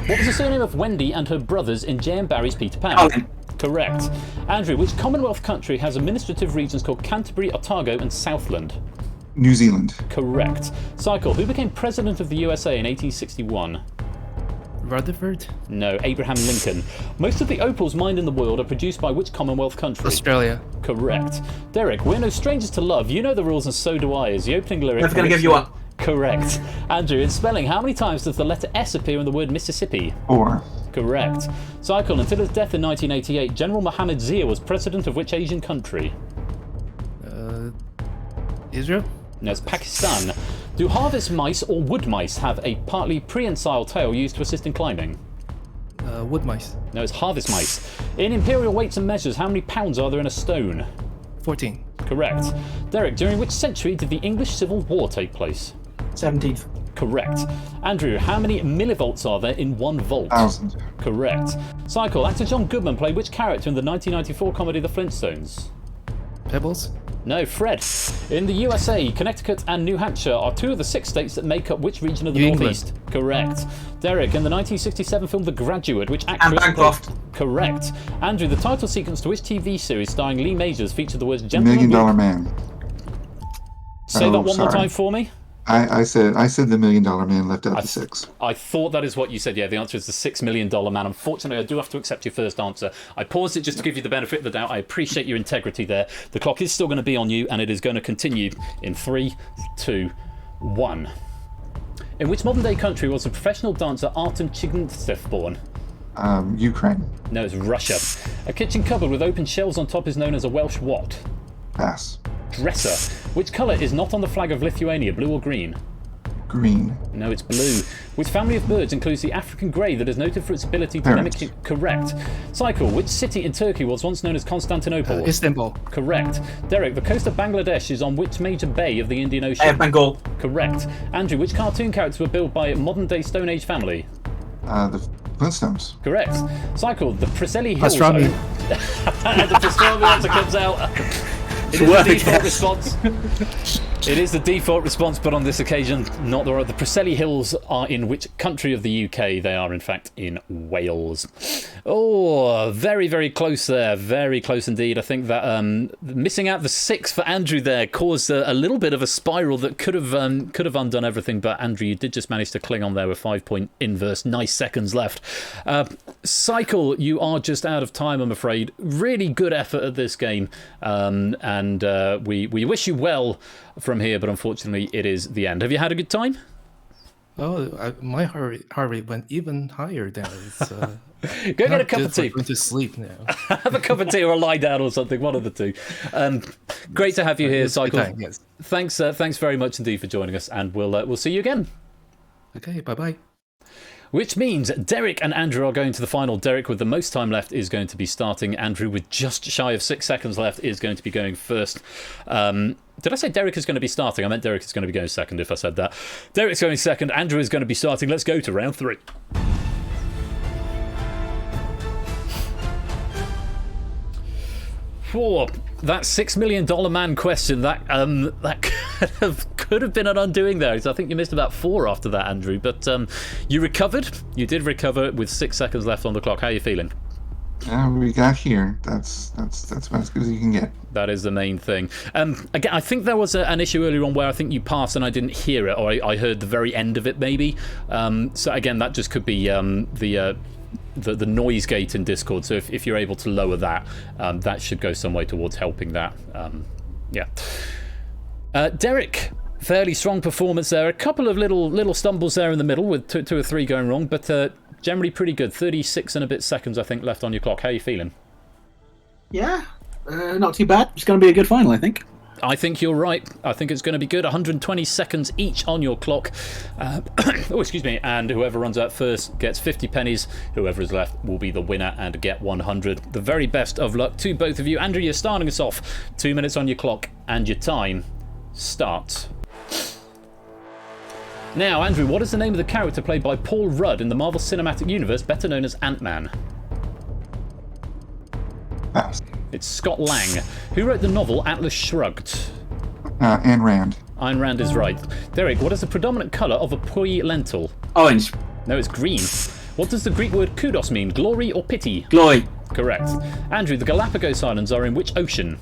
What was the surname of Wendy and her brothers in J.M. Barrie's Peter Pan? Colin. Correct. Andrew, which Commonwealth country has administrative regions called Canterbury, Otago and Southland? New Zealand. Correct. Cycle, who became president of the USA in 1861? Rutherford? No, Abraham Lincoln. Most of the opals mined in the world are produced by which Commonwealth country? Australia. Correct. Derek, we're no strangers to love. You know the rules and so do I. Is the opening lyric... Never gonna give you up. Correct. Andrew, in spelling, how many times does the letter S appear in the word Mississippi? 4. Correct. Cycle, until his death in 1988, General Mohammed Zia was president of which Asian country? Israel? No, it's Pakistan. Do harvest mice or wood mice have a partly prehensile tail used to assist in climbing? Wood mice. No, it's harvest mice. In imperial weights and measures, how many pounds are there in a stone? 14. Correct. Derek, during which century did the English Civil War take place? 17th. Correct. Andrew, how many millivolts are there in 1 volt? 1,000. Correct. Cycle, actor John Goodman played which character in the 1994 comedy The Flintstones? Pebbles? No, Fred. In the USA, Connecticut and New Hampshire are 2 of the 6 states that make up which region of the New Northeast? Correct. Derek, in the 1967 film The Graduate, which actress... And Bancroft. Correct. Andrew, the title sequence to which TV series starring Lee Majors featured the words $1 gentleman... Million Man. Say that one more sorry. time for me. I said the $1 Million Man, left out the 6. I thought that is what you said. Yeah, the answer is the $6 Million Man. Unfortunately, I do have to accept your first answer. I paused it just to give you the benefit of the doubt. I appreciate your integrity there. The clock is still going to be on you, and it is going to continue in 3, 2, 1. In which modern-day country was the professional dancer Artem Chigantsev born? Ukraine. No, it's Russia. A kitchen cupboard with open shelves on top is known as a Welsh what? Pass. Dresser. Which colour is not on the flag of Lithuania, blue or green? Green. No, it's blue. Which family of birds includes the African grey that is noted for its ability to mimic... Correct. Cycle. Which city in Turkey was once known as Constantinople? Istanbul. Correct. Derek, the coast of Bangladesh is on which major bay of the Indian Ocean? Bengal. Correct. Andrew, which cartoon characters were built by a modern-day Stone Age family? The Flintstones. Correct. Cycle. The Preseli Hills... Pastrami. And the pastrami answer comes out. It is the default response. It is the default response, but on this occasion, not the right. The Preseli Hills are in which country of the UK? They are, in fact, in Wales. Oh, very, very close there. Very close indeed. I think that missing out the 6 for Andrew there caused a little bit of a spiral that could have undone everything. But Andrew, you did just manage to cling on there with 5-point inverse. Nice seconds left. Cycle, you are just out of time, I'm afraid. Really good effort at this game, and we wish you well from here, but unfortunately it is the end. Have you had a good time? Oh, my heart rate went even higher now. It's, Go get a cup of tea. Going to sleep now. Have a cup of tea or a lie down or something, one of the two. Great to have you here, Cycle. Okay, yes. Thanks very much indeed for joining us, and we'll see you again. Okay, bye-bye. Which means Derek and Andrew are going to the final. Derek, with the most time left, is going to be starting. Andrew, with just shy of 6 seconds left, is going to be going first. Did I say Derek is going to be starting? I meant Derek is going to be going second if I said that. Derek's going second. Andrew is going to be starting. Let's go to round 3. For that $6 Million Man question, that could have been an undoing there. So I think you missed about 4 after that, Andrew. But you recovered. You did recover with 6 seconds left on the clock. How are you feeling? We got here. That's about as good as you can get. That is the main thing. Again, I think there was an issue earlier on where I think you passed and I didn't hear it, or I heard the very end of it maybe. So again, that just could be the noise gate in Discord. So if you're able to lower that, that should go some way towards helping that. Yeah. Derek, fairly strong performance there. A couple of little stumbles there in the middle with 2 or 3 going wrong, but generally pretty good. 36 and a bit seconds, I think, left on your clock. How are you feeling? Yeah, not too bad. It's going to be a good final, I think. I think you're right. I think it's going to be good. 120 seconds each on your clock. Oh, excuse me. And whoever runs out first gets 50 pennies. Whoever is left will be the winner and get 100. The very best of luck to both of you. Andrew, you're starting us off. 2 minutes on your clock and your time starts. Now, Andrew, what is the name of the character played by Paul Rudd in the Marvel Cinematic Universe, better known as Ant-Man? Pass. It's Scott Lang. Who wrote the novel Atlas Shrugged? Ayn Rand. Ayn Rand is right. Derek, what is the predominant colour of a poi lentil? Orange. No, it's green. What does the Greek word kudos mean? Glory or pity? Glory. Correct. Andrew, the Galapagos Islands are in which ocean?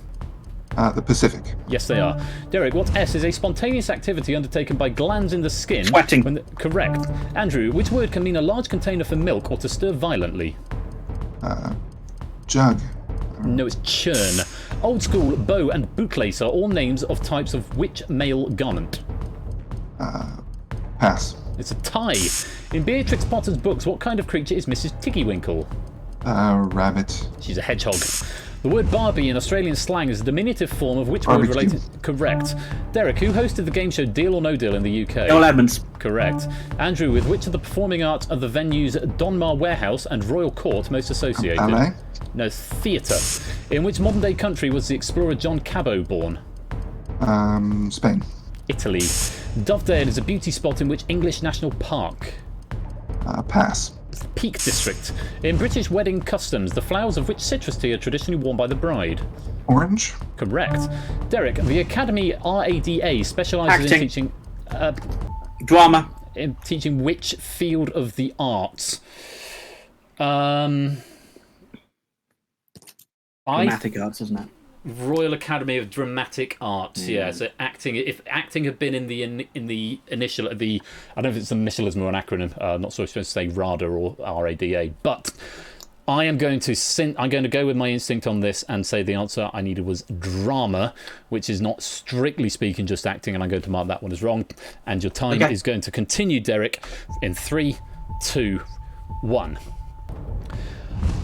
The Pacific. Yes, they are. Derek, what S is a spontaneous activity undertaken by glands in the skin? Sweating. Correct. Andrew, which word can mean a large container for milk or to stir violently? Jug. No, it's churn. Old school, bow, and bootlace are all names of types of which male garment? Pass. It's a tie. In Beatrix Potter's books, what kind of creature is Mrs. Tiggywinkle? Rabbit. She's a hedgehog. The word Barbie in Australian slang is a diminutive form of which word related? Correct. Derek, who hosted the game show Deal or No Deal in the UK? Noel Edmonds. Correct. Andrew, with which of the performing arts are the venues Donmar Warehouse and Royal Court most associated? Ballet. No, theatre. In which modern day country was the explorer John Cabot born? Spain. Italy. Dovedale is a beauty spot in which English national park? Pass. Peak District. In British wedding customs, the flowers of which citrus tea are traditionally worn by the bride? Orange. Correct. Derek, the Academy RADA specialises in teaching... Drama. In teaching which field of the arts? Dramatic arts, isn't it? Royal Academy of Dramatic Arts. Yeah. So acting. If acting had been in the initial, I don't know if it's a Michelism or an acronym. I'm not sure if it's supposed to say RADA or RADA. But I'm going to go with my instinct on this and say the answer I needed was drama, which is not strictly speaking just acting, and I'm going to mark that one as wrong. And your time is going to continue, Derek, in 3, 2, 1.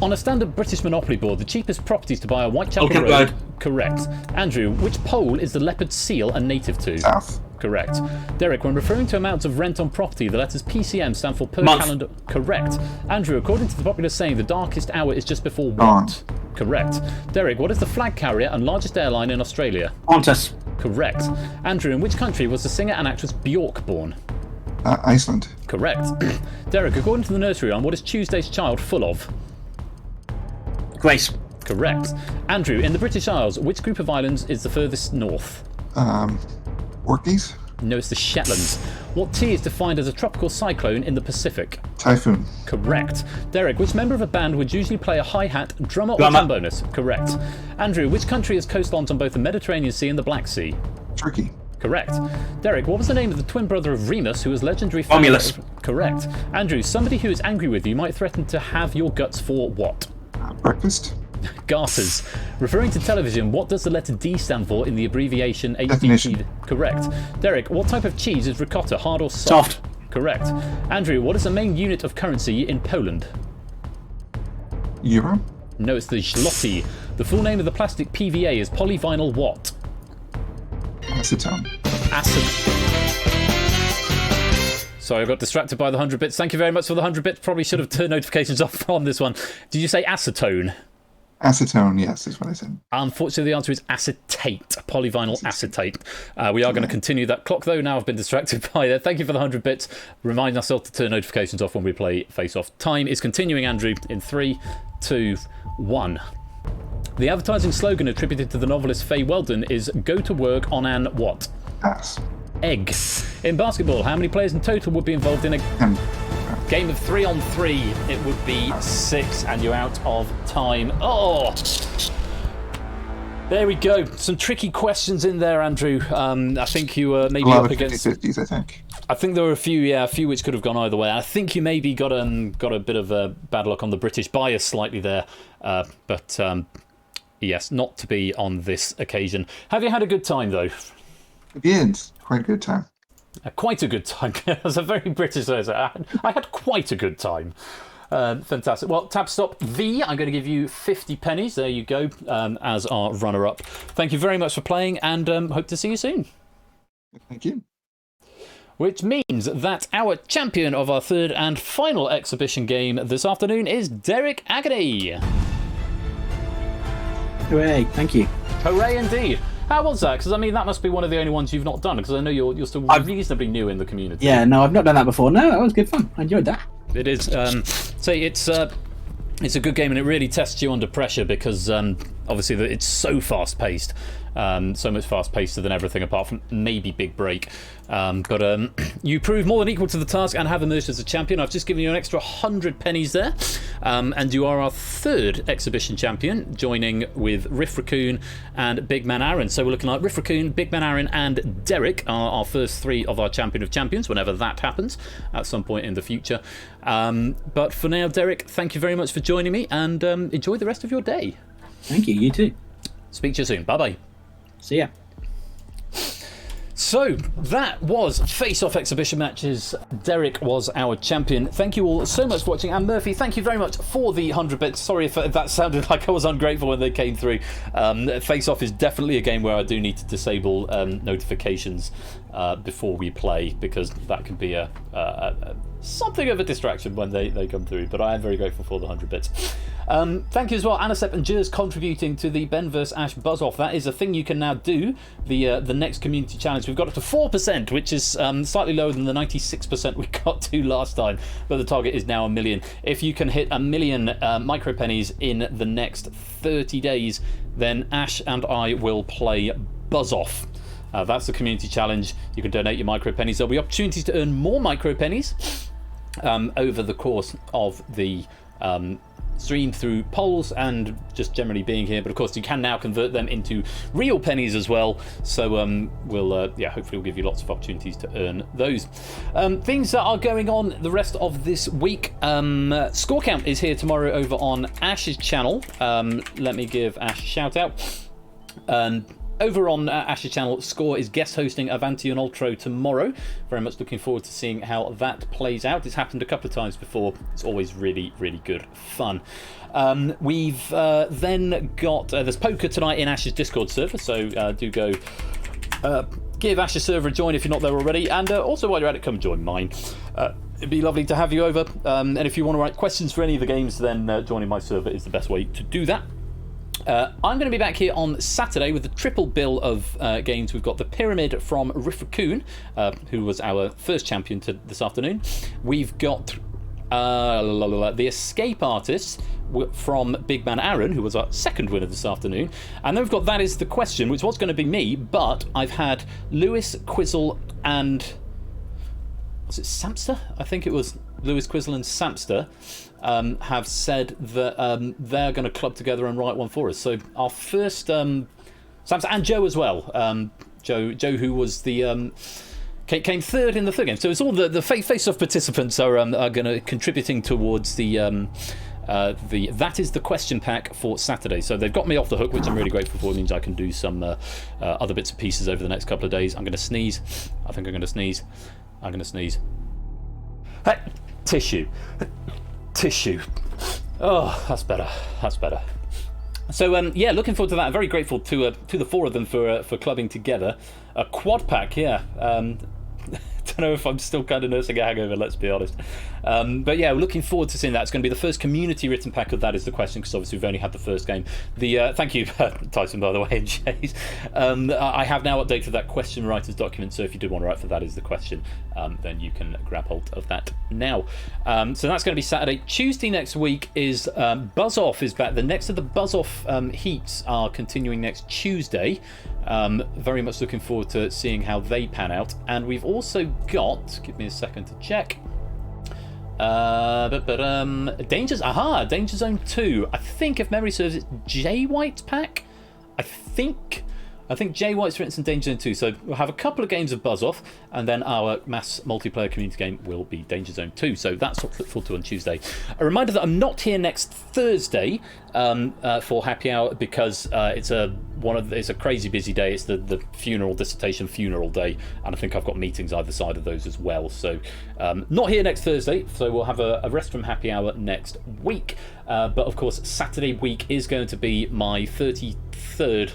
On a standard British Monopoly board, the cheapest properties to buy are Whitechapel Road. Correct. Andrew, which pole is the leopard seal a native to? South. Correct. Derek, when referring to amounts of rent on property, the letters PCM stand for per calendar. Correct. Andrew, according to the popular saying, the darkest hour is just before what? Correct. Derek, what is the flag carrier and largest airline in Australia? Qantas. Correct. Andrew, in which country was the singer and actress Bjork born? Iceland. Correct. Derek, according to the nursery rhyme, what is Tuesday's child full of? Grace. Correct. Andrew, in the British Isles, which group of islands is the furthest north? Orkneys. No, it's the Shetlands. What T is defined as a tropical cyclone in the Pacific? Typhoon. Correct. Derek, which member of a band would usually play a hi-hat, drummer, or trombonist? Correct. Andrew, which country has coastlines on both the Mediterranean Sea and the Black Sea? Turkey. Correct. Derek, what was the name of the twin brother of Remus, who was legendary? Romulus. Correct. Andrew, somebody who is angry with you might threaten to have your guts for what? Breakfast. Garters. Referring to television, what does the letter D stand for in the abbreviation HDTV? Definition. Correct. Derek, what type of cheese is ricotta, hard or soft? Correct. Andrew, what is the main unit of currency in Poland? Euro. No, it's the zloty. The full name of the plastic PVA is polyvinyl what? Acetone. Sorry, I got distracted by the 100 bits. Thank you very much for the 100 bits. Probably should have turned notifications off on this one. Did you say acetone? Acetone, yes, is what I said. Unfortunately, the answer is acetate, polyvinyl acetate. We are going to continue that clock, though. Now I've been distracted by that. Thank you for the 100 bits. Remind ourselves to turn notifications off when we play Face Off. Time is continuing, Andrew, in 3, 2, 1. The advertising slogan attributed to the novelist Faye Weldon is "Go to work on an what?" Pass. Egg. In basketball, how many players in total would be involved in a game of 3-on-3? It would be 6, and you're out of time. Oh! There we go. Some tricky questions in there, Andrew. I think you were maybe up against 50-50s, I think. I think there were a few which could have gone either way. I think you maybe got a bit of a bad luck on the British bias slightly there, but yes, not to be on this occasion. Have you had a good time though? I did. Quite a good time. Quite a good time. That's a very British answer. I had quite a good time. Fantastic. Well, tab stop V, I'm going to give you 50 pennies. There you go, as our runner-up. Thank you very much for playing, and hope to see you soon. Thank you. Which means that our champion of our third and final exhibition game this afternoon is Derek Agony. Hooray, thank you. Hooray indeed. How was that? Because I mean, that must be one of the only ones you've not done, because I know you're still reasonably new in the community. Yeah, no, I've not done that before. No, that was good fun. I enjoyed that. It is. It's a good game, and it really tests you under pressure because obviously it's so fast paced, So much fast-paced than everything, apart from maybe Big Break. But you prove more than equal to the task and have emerged as a champion. I've just given you an extra 100 pennies there. And you are our 3rd exhibition champion, joining with Riff Raccoon and Big Man Aaron. So we're looking like Riff Raccoon, Big Man Aaron, and Derek are our first 3 of our Champion of Champions, whenever that happens at some point in the future. But for now, Derek, thank you very much for joining me, and enjoy the rest of your day. Thank you. You too. Speak to you soon. Bye-bye. See ya. So that was face-off exhibition matches. Derek was our champion. Thank you all so much for watching, and Murphy, thank you very much for the 100 bits. Sorry if that sounded like I was ungrateful when they came through. Face-off is definitely a game where I do need to disable notifications before we play, because that can be something of a distraction when they come through. But I am very grateful for the 100 bits. Thank you as well, Anasep and Jers, contributing to the Ben vs Ash buzz-off. That is a thing you can now do. The next community challenge, we've got up to 4%, which is slightly lower than the 96% we got to last time, but the target is now 1 million. If you can hit 1 million micro pennies in the next 30 days, then Ash and I will play buzz-off. That's the community challenge. You can donate your micro pennies. There'll be opportunities to earn more micro pennies over the course of the stream through polls and just generally being here, but of course you can now convert them into real pennies as well, so hopefully we'll give you lots of opportunities to earn those. Things that are going on the rest of this week, Score Count is here tomorrow over on Ash's channel. Let me give Ash a shout out. Over on Ash's channel, Score is guest hosting Avanti and Ultro tomorrow. Very much looking forward to seeing how that plays out. It's happened a couple of times before. It's always really, really good fun. We've then got... there's poker tonight in Ash's Discord server, so do go give Ash's server a join if you're not there already. And also, while you're at it, come join mine. It'd be lovely to have you over. And if you want to write questions for any of the games, then joining my server is the best way to do that. I'm going to be back here on Saturday with the triple bill of games. We've got the Pyramid from Riff Raccoon, who was our first champion this afternoon. We've got the Escape Artists from Big Man Aaron, who was our second winner this afternoon. And then we've got That Is The Question, which was going to be me, but I've had Lewis, Quizzle, and... was it Samster? I think it was Lewis, Quizzle, and Samster. Have said that they're going to club together and write one for us. So our first, Samson and Joe as well. Joe, who was the came third in the third game. So it's all the face-off participants are going to contributing towards the That Is The Question pack for Saturday. So they've got me off the hook, which I'm really grateful for. It means I can do some other bits and pieces over the next couple of days. I'm going to sneeze. I think I'm going to sneeze. I'm going to sneeze. Hey, tissue. Oh, that's better. So yeah, looking forward to that. Very grateful to the 4 of them for clubbing together a quad pack. Yeah. Don't know if I'm still kind of nursing a hangover, let's be honest. But yeah, we're looking forward to seeing that. It's going to be the first community written pack of That Is The Question, because obviously we've only had the first game. Thank you, Tyson, by the way, and Chase. I have now updated that question writers document, so if you did want to write for That Is The Question, then you can grab hold of that now. So that's going to be Saturday. Tuesday next week is Buzz Off is back. The next of the Buzz Off heats are continuing next Tuesday. Very much looking forward to seeing how they pan out. And we've also got, give me a second to check, Danger Zone 2. I think, if memory serves, it's Jay White's pack. I think Jay White's written some Danger Zone 2, so we'll have a couple of games of Buzz Off, and then our mass multiplayer community game will be Danger Zone 2, so that's what to look forward to on Tuesday. A reminder that I'm not here next Thursday for Happy Hour, because it's a crazy busy day. It's the dissertation funeral day, and I think I've got meetings either side of those as well, so not here next Thursday, so we'll have a rest from Happy Hour next week. But of course, Saturday week is going to be my 33rd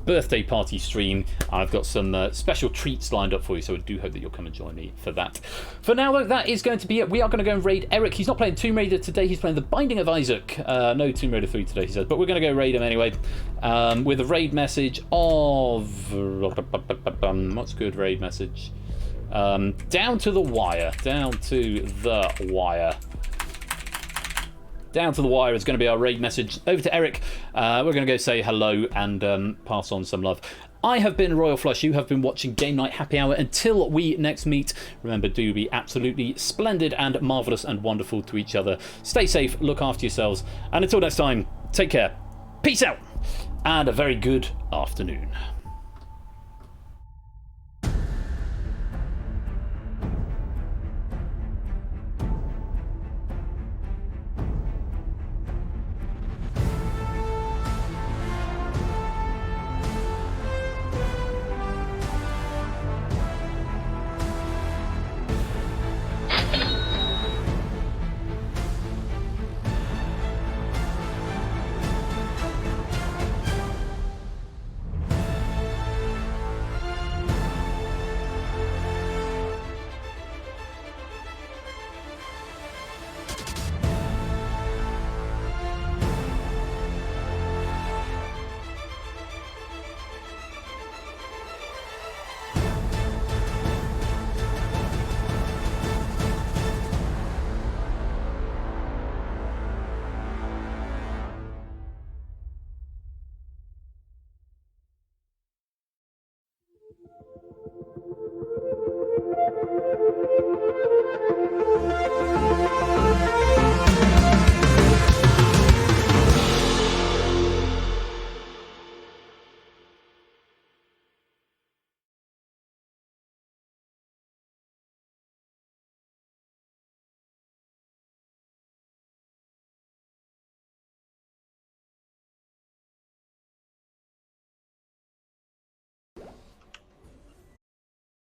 birthday party stream. I've got some special treats lined up for you, so I do hope that you'll come and join me for that. For now, though, that is going to be it. We are going to go and raid Eric. He's not playing Tomb Raider today, he's playing The Binding of Isaac. No Tomb Raider 3 today, he says, but we're going to go raid him anyway, with a raid message of... what's a good raid message? Down to the wire. down to the wire is going to be our raid message over to Eric. We're going to go say hello and pass on some love. I have been Royal Flush. You have been watching Game Night Happy Hour. Until we next meet, remember, do be absolutely splendid and marvellous and wonderful to each other. Stay safe, look after yourselves, and until next time, take care. Peace out, and a very good afternoon.